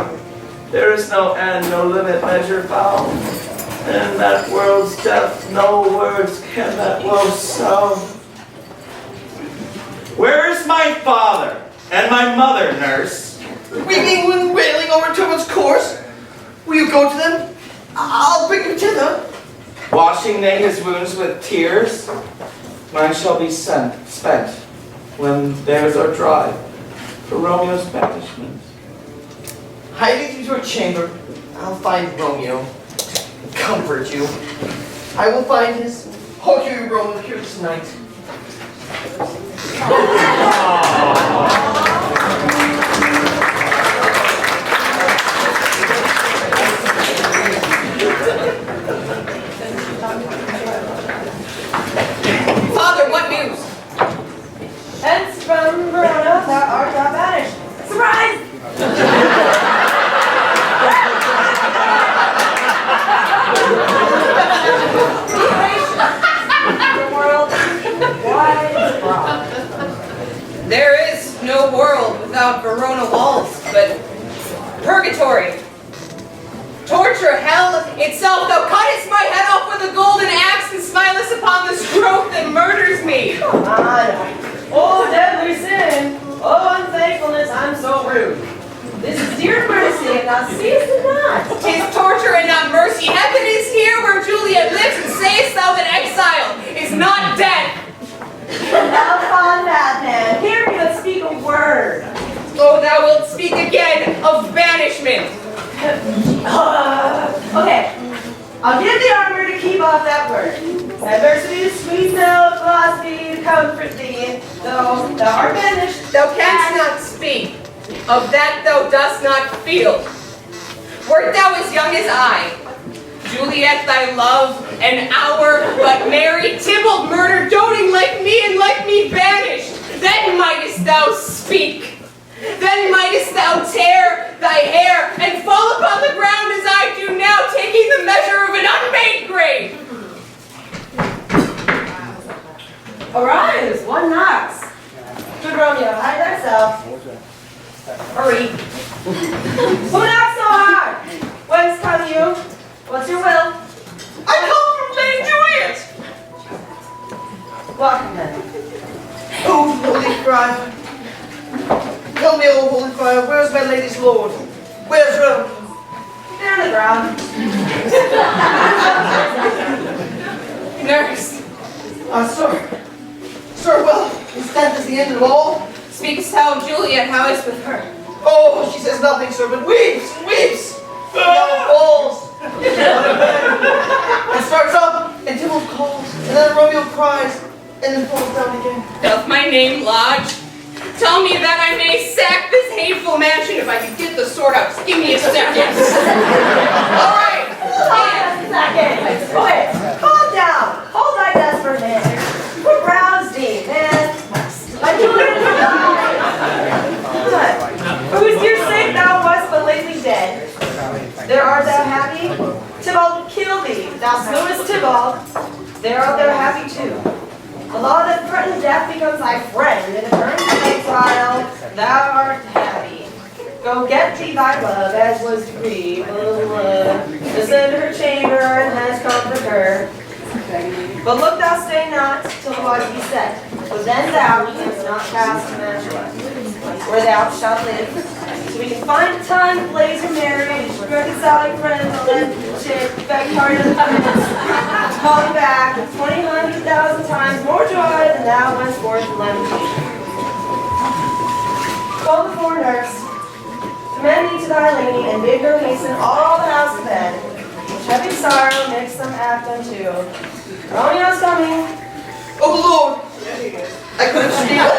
There is no end, no limit, measure found. In that world's depth, no words can that woe sound. Where is my father and my mother, nurse? Weeping and wailing over Tybalt's corse. Will you go to them? I'll bring you thither. Washing they his wounds with tears? Mine shall be spent when theirs are dry for Romeo's banishment. Hiding through your chamber, I'll find Romeo. Comfort you. I will find his holy Romeo here tonight. Father, what news? Hence from Briana, thou art thou banished. Surprise! The world wide abroad. There is no world without Verona walls, but purgatory. Torture, hell itself, thou cuttest my head off with a golden axe and smilest upon the stroke that murders me. Oh, deadly sin! Oh, unthankfulness, I'm so rude. This is dear mercy, and thou seest it not. 'Tis torture and not mercy. Heaven is here where Juliet lives, and sayest thou that exile is not dead. Thou fond madman, hear me but speak a word. Oh, thou wilt speak again of banishment. Okay, I'll give the armor to keep off that word. Adversity is sweet, no philosophy to comfort thee, though thou art banished. Thou canst not speak of that thou dost not feel. Wert thou as young as I, Juliet thy love, an hour but married, Tybalt murdered, doting like me and like me banished, then mightest thou speak. Then mightest thou tear thy hair and fall upon the ground as I do now, taking the measure of an unmade grave. Arise, one knocks. Good Romeo, hide thyself. Hurry. Who knocks so hard? Whence come cry. Tell me, O holy Friar, where's my lady's lord? Where's Rome? Down the ground. Nurse, Sir, well, is that the end of all? speak so. Juliet, how is with her? Oh, she says nothing, sir, but weeps and weeps. Now falls. And starts up, and Tybalt calls, and then Romeo cries, and then falls down again. Doth my name lodge? Tell me that I may sack this hateful mansion if I can get the sword out. Just give me a second. All right. Hold on a second. Wait, calm down. Hold thy desperate man. We're browsing, man. I do it. For whose dear sake thou wast but lately dead. There art thou happy? Tybalt kill thee. Thou slewest Tybalt. There art thou happy too. The law that threatens death becomes thy friend, and if earned in exile, thou art happy. Go get thee thy love, as was decreed. Descend to her chamber, and hence comfort her. But look thou stay not till the watch be set, for then thou canst not pass to Mantua, where thou shalt live. So we can find a time to blaze her marriage, reconciling friends, all that shit, back part of the friends. Call you back with 20,000 times more joy than thou went forth in lamentation. Call the foreigners, commend thee to thy lady, and bid her hasten all the house to bed. Heavy sorrow makes them act unto. Romeo's coming. Oh, Lord! I could have steal.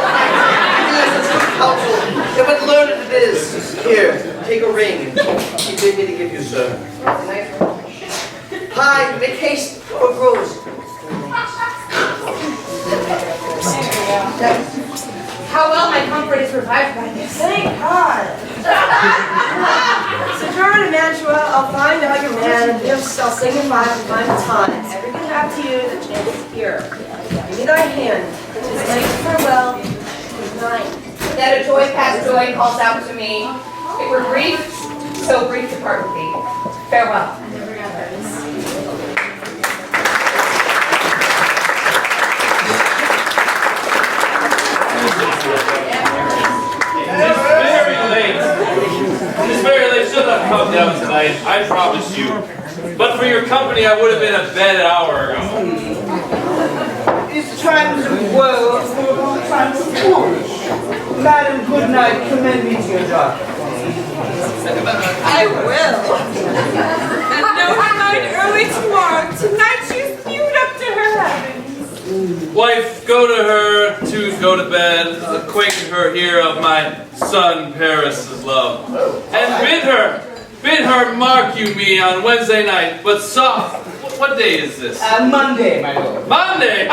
Yes, it's good counsel. And what learned it is. Here, take a ring. He bid me to give you, sir. Hide, make haste, or it grows. How well my comfort is revived by this. Thank God. Sojourn in Mantua, I'll find out your man, and I'll signify from time to time. Everything hath to you that chances here. Give me thy hand. 'Tis late, farewell. Good night. That a joy past joy calls out to me. It were brief, so brief to part with thee. Farewell. It's very late. Should have come down tonight, I promise you. But for your company, I would have been in bed an hour ago. It's times of woe, times of foolish. Madam, good night. Commend me to your daughter. I will. And no tonight, early tomorrow. Tonight she's viewed up to her heavens. Wife, go to her to go to bed, acquaint her here of my son Paris's love. And bid her mark you me on Wednesday night, but soft. What day is this? Monday, my lord. Monday!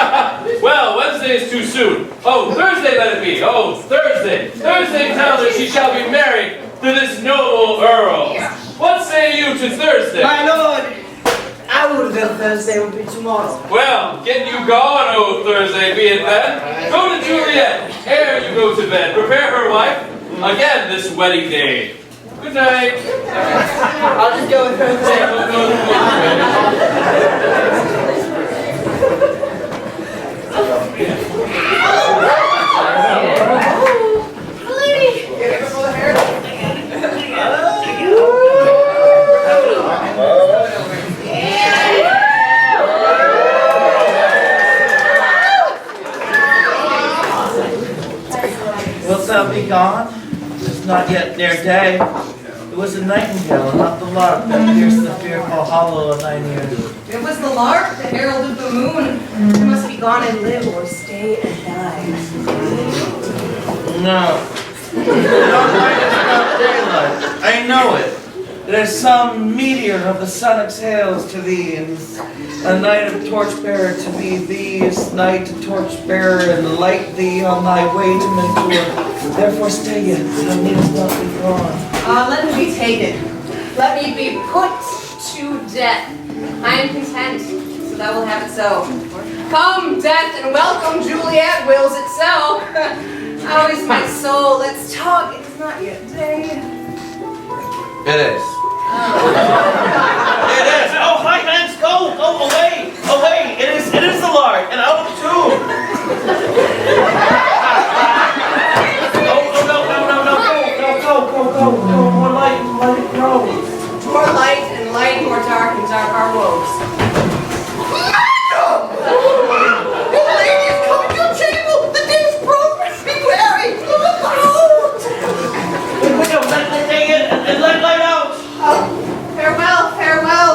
Well, Wednesday is too soon. Oh, Thursday let it be. Oh, Thursday. Thursday tell her she shall be married to this noble earl. What say you to Thursday? My lord, I would have Thursday would be tomorrow. Well, get you gone, oh Thursday be it then. Go to Juliet, ere you go to bed. Prepare her wife, again this wedding day. Good night. I'll just go with Thursday. Wilt thou be gone? It's not yet near day. It was the nightingale and not the lark that pierced the fearful hollow of thine ears. It was the lark, the herald of the moon. You must be gone and live, or stay and die. No. Your night is not daylight. I know it. There's some meteor of the sun exhales to thee, and a night of torchbearer to be thee's night of torchbearer, and light thee on thy way to Mantua. Therefore stay yet, thou needest not be gone. Let me be taken. Let me be put to death. I am content, so thou wilt have it so. Come, death, and welcome, Juliet, wills it so. How is my soul? Let's talk. It is not yet day. It is. It is. Oh, hi, hands, go away, away. It is the lark, and out too. light more dark and dark our woes. Madam! The lady is coming to your table! The day's broken! Be wary! Look out! Let the day in and let light out! Farewell, farewell.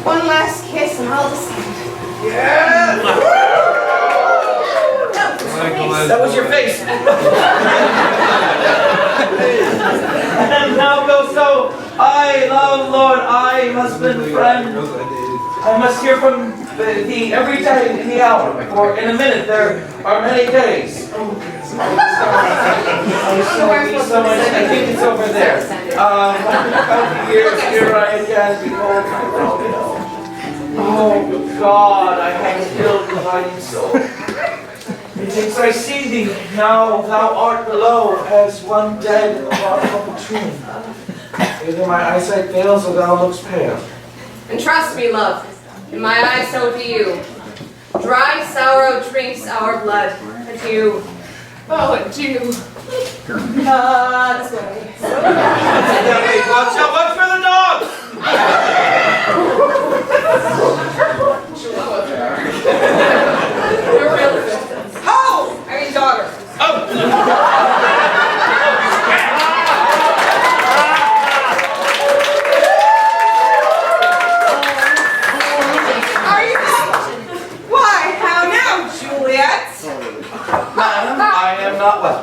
One last kiss and I'll descend. Yes! That was your face. And now go so. I love Lord, I husband, friend. I must hear from thee every day in the hour, for in a minute there are many days. So much, I think it's over there. Here I again, behold my Romeo. Oh God, I have killed the hiding soul. Methinks I see thee, now thou art below, as one dead in the bottom of a tomb. Either my eyesight fails or thou looks pale. And trust me, love, in my eyes so do you. Dry sorrow drinks our blood. Adieu. Oh, adieu. This way. Watch out, watch for the dogs! You're real assistants. Oh! I mean daughter. Oh! Are you back? Why, how now, Juliet? Madam, I am not well.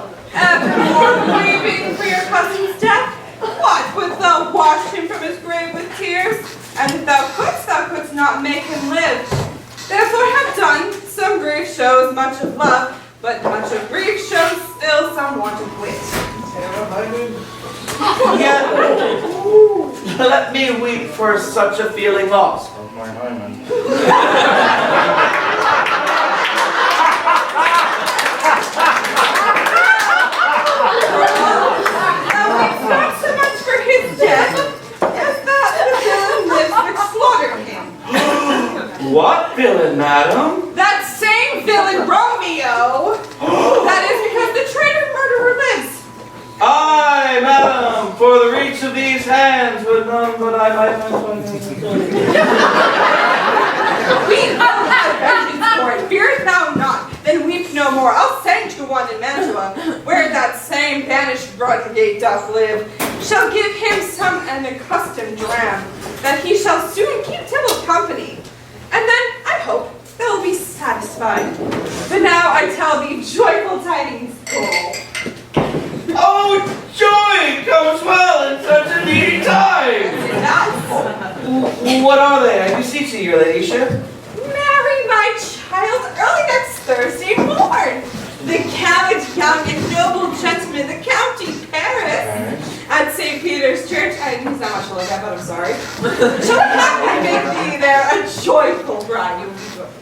More grieving for your cousin's death? What, wouldst thou wash him from his grave with tears? And if thou couldst not make him live. Therefore have done. Some grief shows much of love, but much of grief shows still some want of wit. Yet, let me weep for such a feeling lost of my hymen. Not so much for his death as that the villain lives which slaughtered him. What villain, madam? That same villain, Romeo! That is because the traitor murderer lives. Aye, madam, for the reach of these hands would none but I might find. We will have vengeance for it. Fear thou not. Then weep no more. I'll send to one in Mantua, where that same banished renegade doth live. Shall give him some an accustomed dram, that he shall soon keep Tybalt company. And then, I hope, they'll be satisfied. But now I tell thee joyful tidings, Nicole. Oh, joy comes well in such a needy time! What are they? I beseech thee, your ladyship. Marry my child early next Thursday morn. The gallant young and noble gentleman, the County Paris, at St. Peter's Church. He's not much like that, but I'm sorry. Shall happily make thee there a joyful bride. You will be joyful.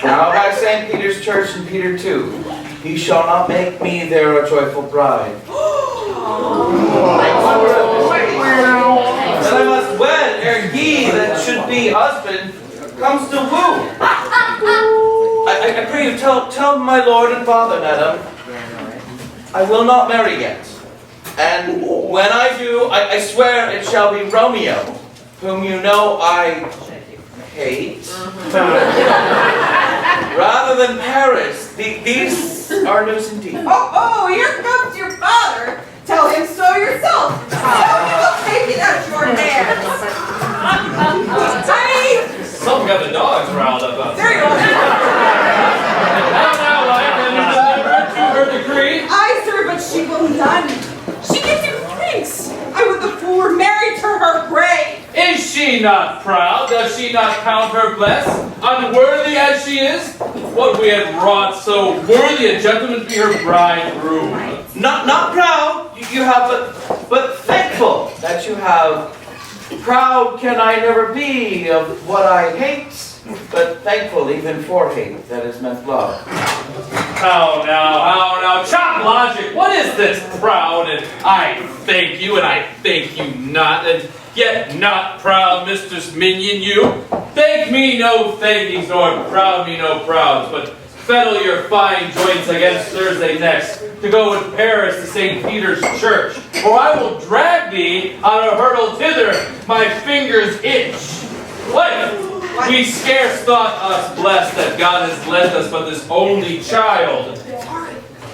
Now by St. Peter's Church and Peter too, he shall not make me there a joyful bride. But I must wed ere he that should be husband comes to woo. I pray you tell my lord and father, madam, I will not marry yet. And when I do, I swear it shall be Romeo, whom you know I hate. Rather than Paris. These are news indeed. Oh, here comes your father. Tell him so yourself. So you will take it at your hands. Some got the dogs riled up out There you go. Now, wife, have you delivered to her decree? Aye, sir, but she will none. She gives you thanks. I would the fool were married to her grave. Is she not proud? Does she not count her blessed? Unworthy as she is? What we had wrought so worthy a gentleman to be her bridegroom. Not proud, you have, but thankful that you have. Proud can I never be of what I hate, but thankful even for hate that is meant love. How now, chop logic. What is this proud and I thank you and I thank you not, and yet not proud, Mistress Minion, you? Thank me no thankings, nor proud me no prouds, but Fettle your fine joints against Thursday next to go in Paris to St. Peter's Church, or I will drag thee on a hurdle thither, my fingers itch. What? We scarce thought us blessed that God has lent us but this only child.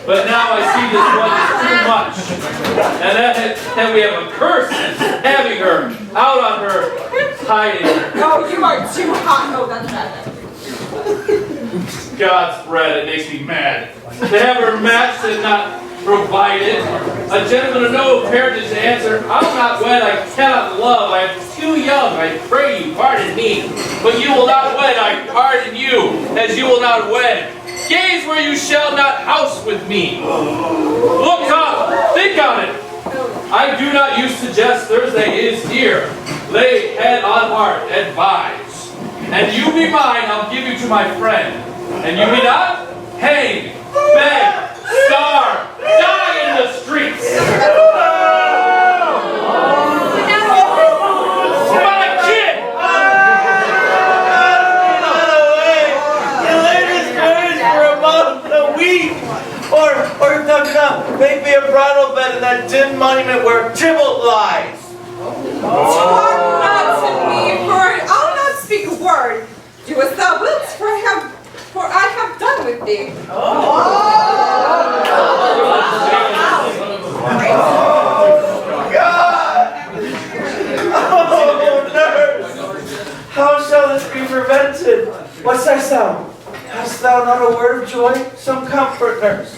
But now I see this one is too much. And then we have a curse having her out on her hiding. No, you are too hot. No, that's bad. God's bread, it makes me mad. To have her matched and not provided. A gentleman of no parentage to answer, I'm not wed, I cannot love, I am too young, I pray you, pardon me. But you will not wed, I pardon you, as you will not wed. Gaze where you shall not house with me. Look up, think on it. I do not use to jest, Thursday is dear. Lay head on heart, advise. And you be mine, I'll give you to my friend. And you be not? Hang, beg, starve, die in the streets. My kid! You ladies married for a month, a week. Or you're talking about make me a bridal bed in that dim monument where Tybalt lies. Talk not to me, for I'll not speak a word. Do as thou wilt, for I have done with thee. God! Oh, nurse! How shall this be prevented? What sayest thou? Hast thou not a word of joy? Some comfort, nurse.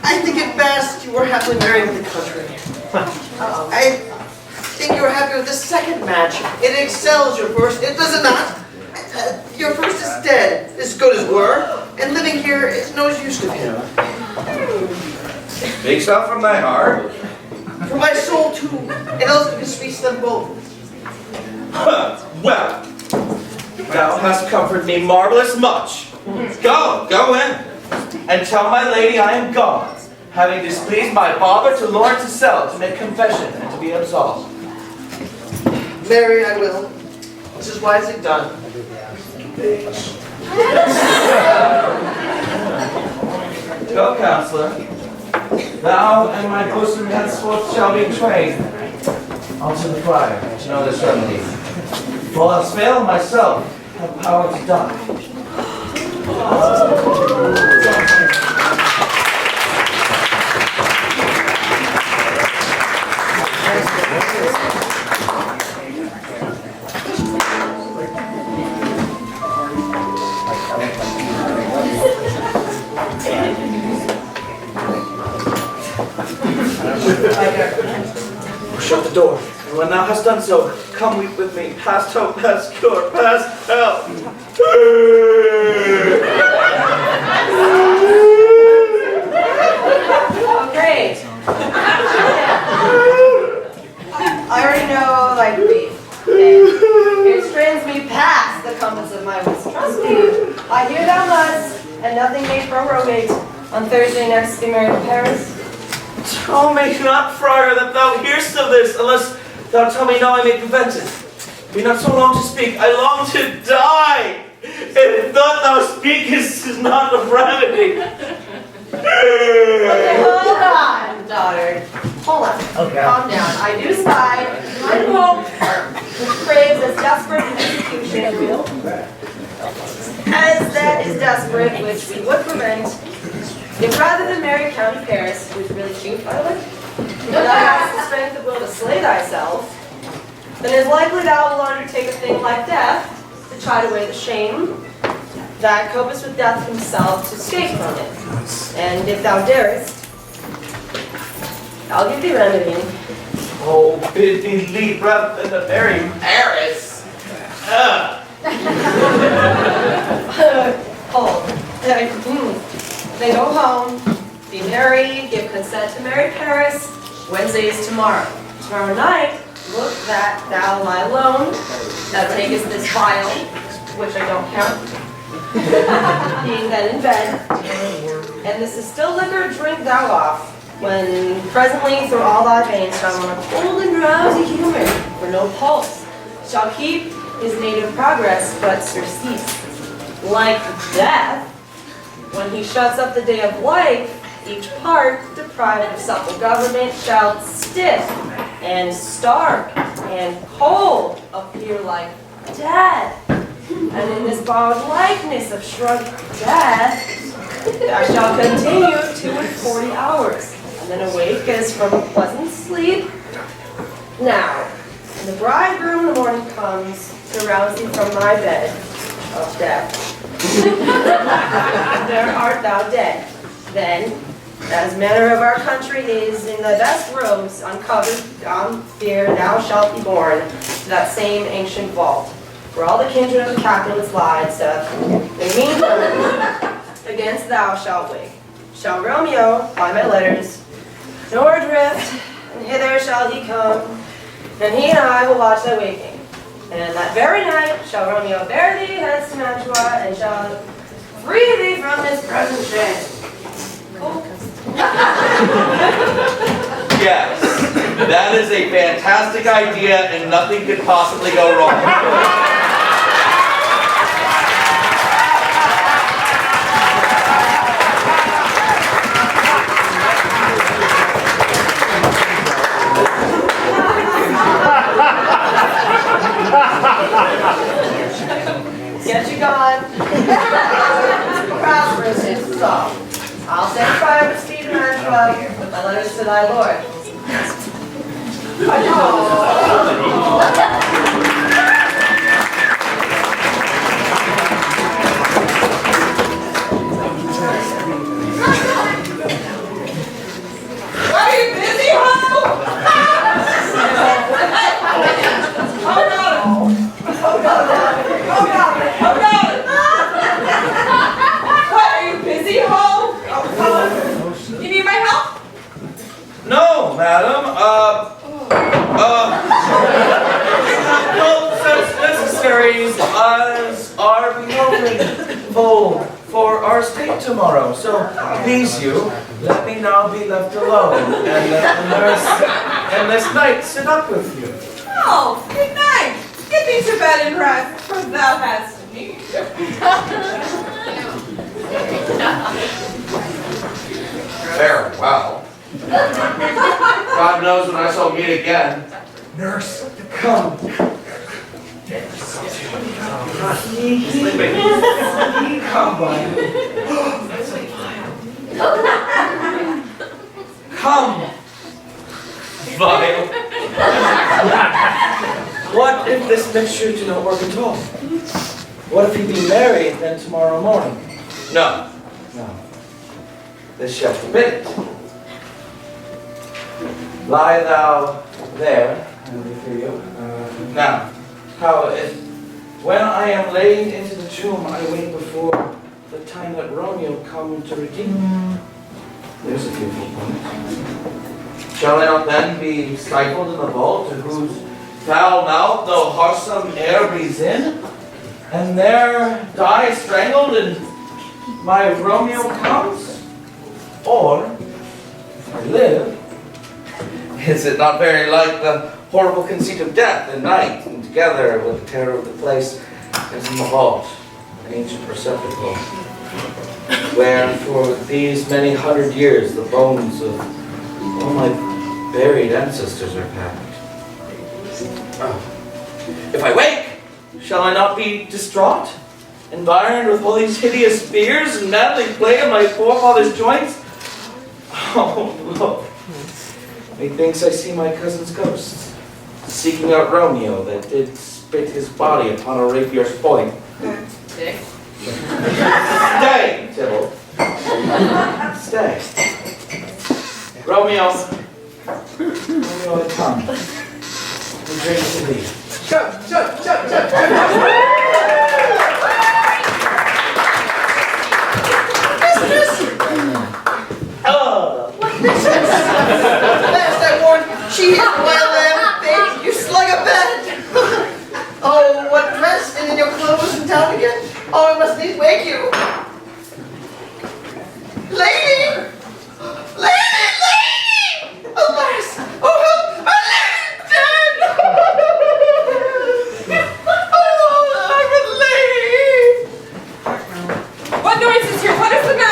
I think it best you were happily married in the country. I think you were happy with the second match. It excels your first. It does it not. Your first is dead, as good as were, and living here is no use to him. Speaks thou from thy heart? For my soul too, and else can speak them both. Well, thou hast comforted me marvelous much. Go in, and tell my lady I am gone, having displeased my father to Lawrence his cell to make confession and to be absolved. Marry I will. This is wisely done. Go, counselor. Thou and my bosom henceforth shall be trained unto the friar to know this remedy. For else fail myself, have power to die. Shut the door, and when thou hast done so, come weep with me, past hope, past cure, past hell. Oh, great. I already know thy grief. It strains me past the compass of my wits. Trust me, I hear thou must, and nothing may prorogate. On Thursday next be married in Paris. Tell me not, Friar, that thou hearest of this, unless thou tell me now I may prevent it. Be not so long to speak, I long to die. If that thou speakest is not of remedy. Okay, hold on, daughter. Hold on. Okay. Calm down. I do spy one hope which craves as desperate an execution as that is desperate, which we would prevent. If rather than marry Count Paris, who is really cute, by the way, thou hast the strength of will to slay thyself, then it is likely thou will undertake a thing like death to chide away the shame that copest with death himself to escape from it. And if thou darest, I'll give thee remedy. Oh, bid me leap rather than to marry Paris. Then go home, be married, give consent to marry Paris. Wednesday is tomorrow. Tomorrow night, look that thou lie alone, thou takest this vial, which I don't count, being then in bed, and this is still liquor, drink thou off, when presently through all thy veins shall run a cold and drowsy humor, for no pulse shall keep his native progress, but surcease. Like death, When he shuts up the day of life, each part, deprived of supple government, shall stiff and stark and cold appear like death. And in this borrowed likeness of shrunk death, thou shalt continue 42 hours, and then awake as from a pleasant sleep. Now, when the bridegroom in the morning comes to rouse thee from thy bed of death, there art thou dead. Then, as manner of our country is, in the best robes, uncovered, on fear, thou shalt be borne to that same ancient vault, where all the kindred of the Capulets lie and stuff. In the meantime, against thou shalt wake. Shall Romeo, by my letters, nor drift, and hither shall he come, and he and I will watch thy waking. And that very night shall Romeo bear thee hence to Mantua, and shall free thee from this present shame. Yes, that is a fantastic idea, and nothing could possibly go wrong. Get you gone. Prosperous is all. I'll send Friar with speed to Mantua with my letters to thy lord. Are you busy, ho? What, are you busy, ho? You need my help? No, madam. No such necessaries as are beholding for our state tomorrow. So, please you, let me now be left alone, and let the nurse and this knight sit up with you. Oh, good night. Get thee to bed and rest, for thou hast need. Farewell. God knows when I shall meet again. Nurse, come. Come by. Come. Vile. What if this mixture do not work at all? What if he be married then tomorrow morning? No. No. This shall forbid it. Lie thou there, and we fear you. Now, how if when I am laid into the tomb, I wait before the time that Romeo come to redeem me? There's a fearful point. Shall I not then be stifled in the vault, to whose foul mouth no wholesome air breathes in, and there die strangled, and my Romeo comes? Or, if I live, is it not very like the horrible conceit of death and night, and together with the terror of the place, as in the vault, an ancient receptacle, where for these many hundred years the bones of all my buried ancestors are packed? If I wake, shall I not be distraught, environed with all these hideous fears, and madly play on my forefathers' joints? Oh, look. Methinks I see my cousin's ghost, seeking out Romeo that did spit his body upon a rapier's point. Stay, Tybalt. Stay. Romeo, I come. We drink to thee. Shut. Last I warned, she is well lamb, babe, you slug a bed. Oh, what dressed and in your clothes and down again? Oh, I must needs wake you. Lady! Alas! Oh, help! My lady's dead! Oh, I'm a lady! What noise is here? What is the matter?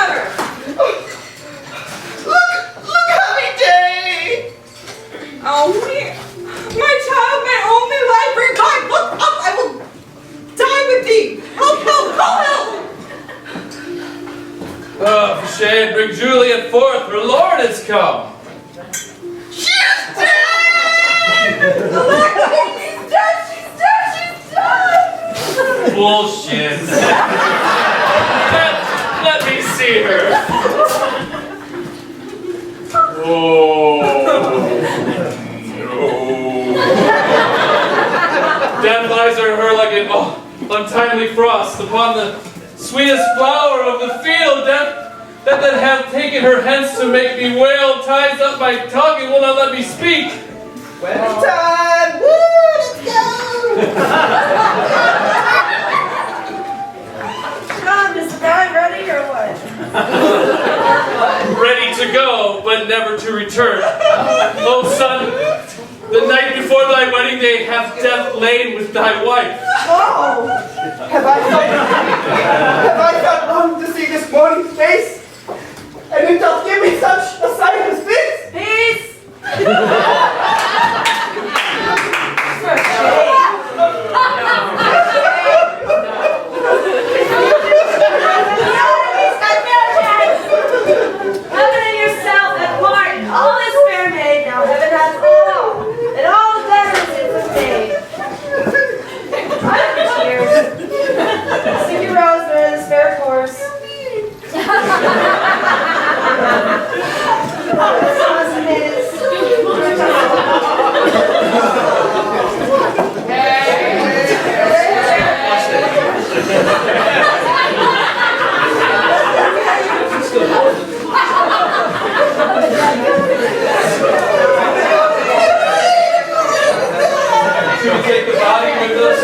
bring Juliet forth, her lord is come. She's dead! She's dead! Bullshit. Let me see her. Oh. No. Death lies on her like an untimely frost upon the sweetest flower of the field. Death that hath taken her hence to make me wail, ties up my tongue and will not let me speak. Wedding time! Woo! Let's go! Tom, is the bride ready or what? Ready to go, but never to return. Oh, son, the night before thy wedding day hath death lain with thy wife. Oh! Have I not longed to see this morning's face? And it doth give me such a sight as this? Peace! Heaven and yourself have pardoned all is fair made. Now heaven has all, and all the debtors it was paid. Cheers. Sticky roses, fair course. This was his. Should we take the body with us?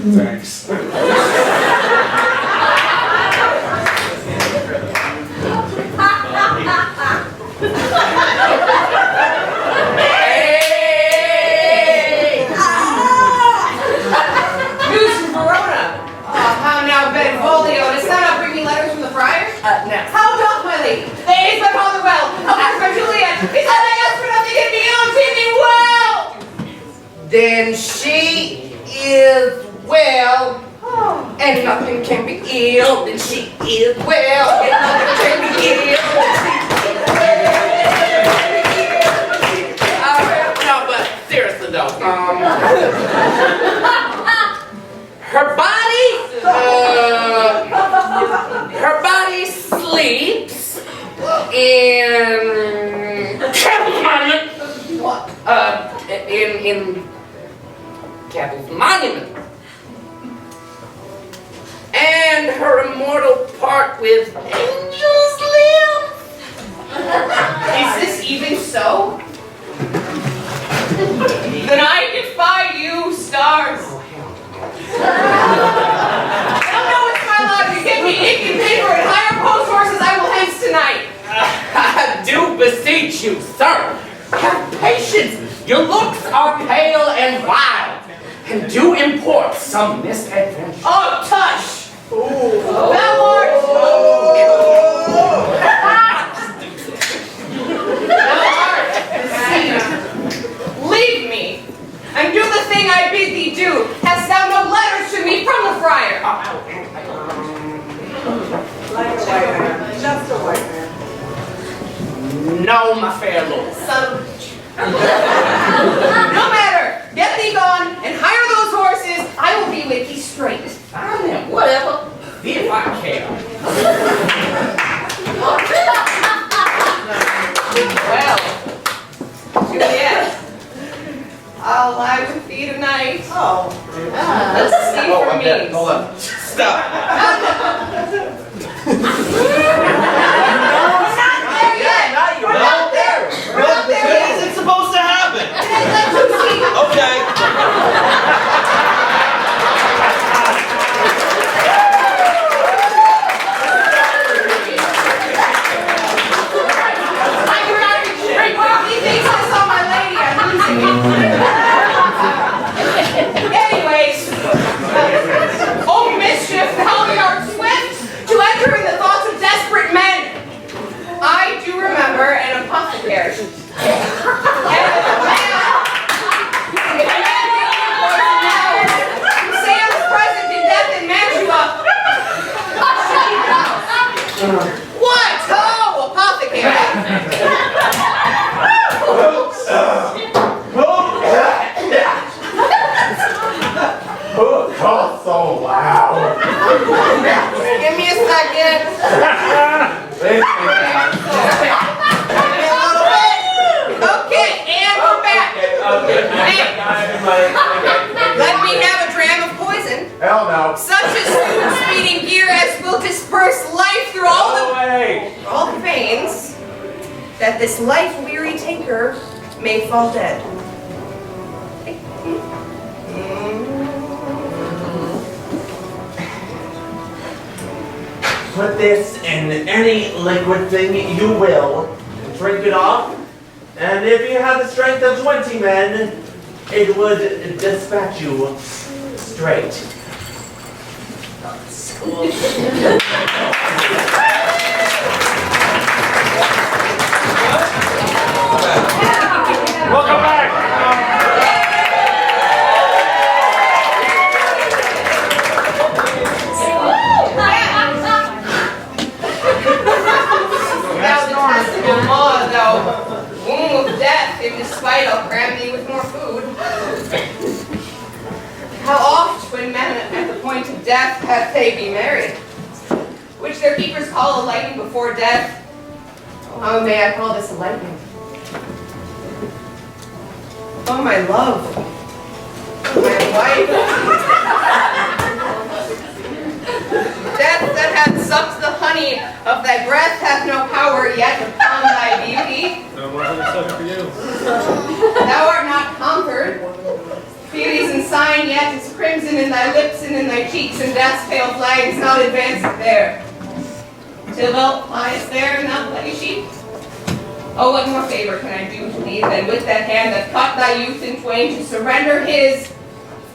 Thanks. News from Verona. How now, Benvolio? Does thou not bring me letters from the Friar? No. How doth my lady? They is my father well. How is my Juliet? He said I asked for nothing and be ill, see me well. Then she is well, and nothing can be ill. Then she is well, and nothing can be ill. No, but seriously though, her body sleeps in Capple's monument. And her immortal part with angels live. Is this even so? Then I defy you, stars. Thou knowest my logic. Give me ink and paper and higher post horses I will hence tonight. I do beseech you, sir, have patience. Your looks are pale and wild, and do import some misadventure. Oh, tush! Thou art... Thou art deceived. Leave me, and do the thing I bid thee do. Hast thou no letters to me from the Friar? Like a white man. Just a white man. No, my fair lord. No matter. Get thee gone, and hire those horses. I will be with thee straight. Fine then, whatever, if I care. Well, Juliet, I'll lie with thee tonight. Oh. Let's see for me. Hold on. Stop. We're not there yet. We're not there. We're not there When yet. is it supposed to happen? Let you see. Okay. Anyways, oh mischief, how we are burst life through all away. the veins, that this life-weary tinker may fall dead. Put this in any liquid thing you will, and drink it off, and if you have the strength of 20 men, it would dispatch you straight. Welcome back. Thou detestable maw, thou womb of death, in despite I'll cram thee with more food. How oft, when men at the point of death have they be married, which their keepers call a lightning before death, oh, how may I call this a lightning? Oh, my love, my wife. Death that hath sucked the honey of thy breath hath no power yet upon thy beauty. No more honey suck for you. Thou art not conquered. Beauty's ensign yet is crimson in thy lips and in thy cheeks, and death's pale flag is not advanced there. Tybalt lies there in that bloody sheet. Oh, what more favor can I do to thee than with that hand that cut thy youth in twain to surrender his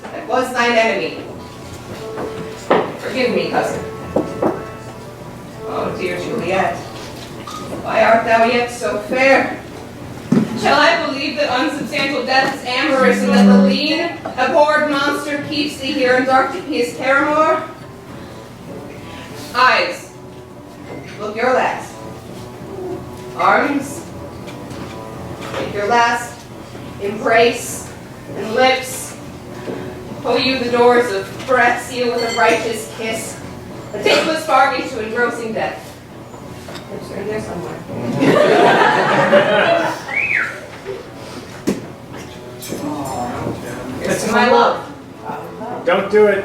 that was thine enemy? Forgive me, cousin. Oh, dear Juliet, why art thou yet so fair? Shall I believe that unsubstantial death is amorous, and that the lean, abhorred monster keeps thee here in dark to be his paramour? Eyes, look your last. Arms, take your last embrace, and lips, oh, you the doors of breath seal with a righteous kiss, a tasteless bargain to engrossing death. Lips are in there somewhere. Here's to my love. Don't do it.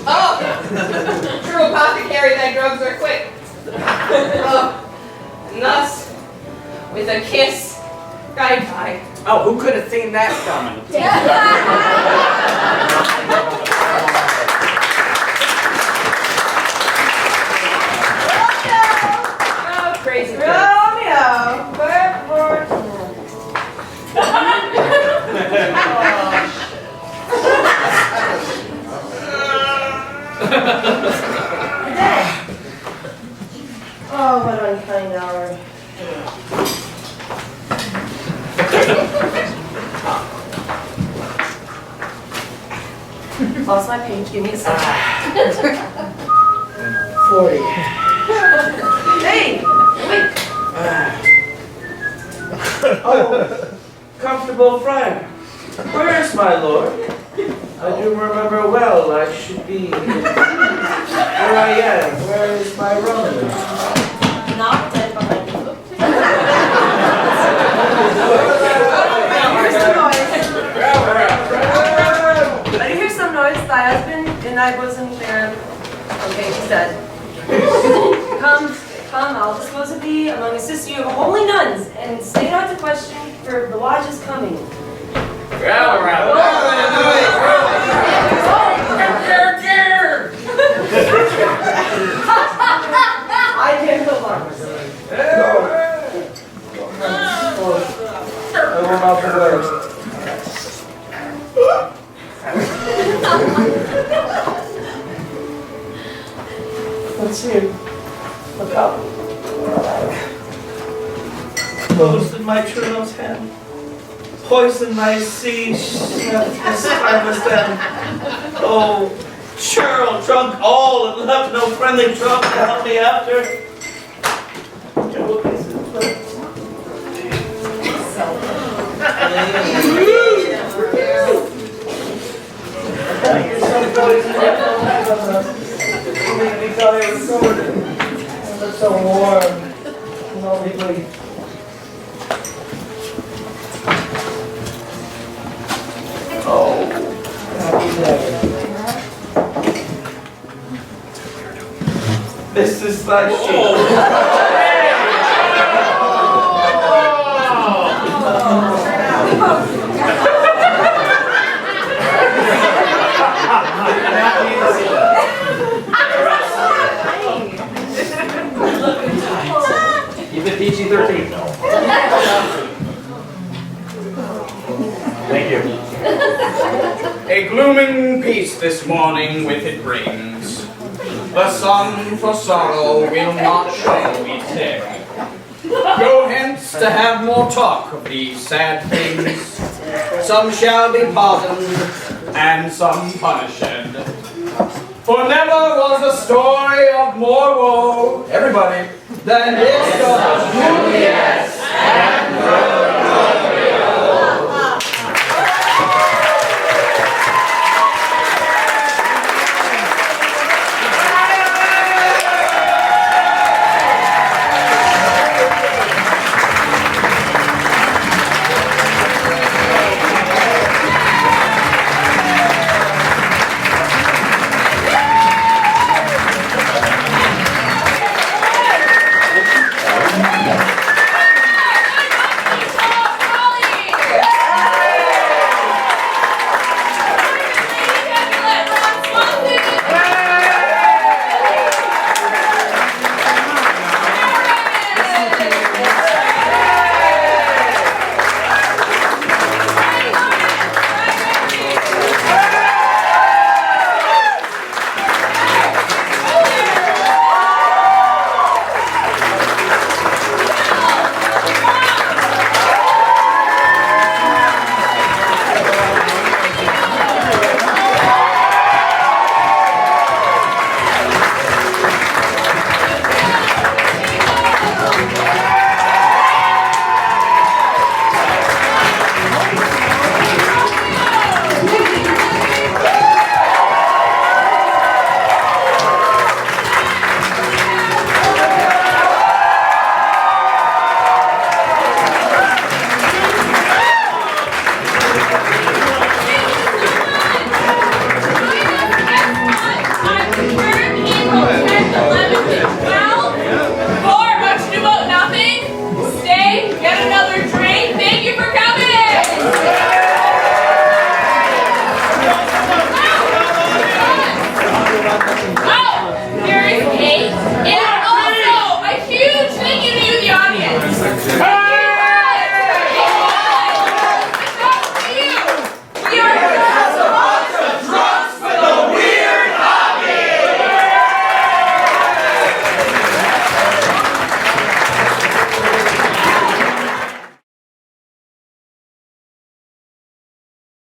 Oh, true apothecary, thy drugs are quick. Oh, and thus, with a kiss, bye. Oh, who could have seen that coming? Oh, crazy. Romeo! Oh, what unkind hour. Lost my page, give me a second. 40. Hey, wait. Oh, comfortable Friar. Where's my lord? I do remember well I should be. Here I am. Where is my Romeo? Not dead behind you. I hear some noise. Thy husband and thy bosom there. Okay, he's dead. Come, I'll dispose of thee among a sister of holy nuns, and stay not to question, for the watch is coming. I can no longer. I will not delay. Let's see. Look up. Closed in my true love's hand. Poison my sea, this timeless end. Oh, churl, drunk all, and left no friendly drunk to help me after. Some poison we thought it was golden. It's so warm. And all they bleed. Oh, happy day. size sheet. Keep it PG-13. Thank you. A glooming peace this morning with it brings. The sun for sorrow will not shall we take. Go hence to have more talk of these sad things. Some shall be pardoned, and some punished. For never was a story of more woe, everybody, than this of Juliet.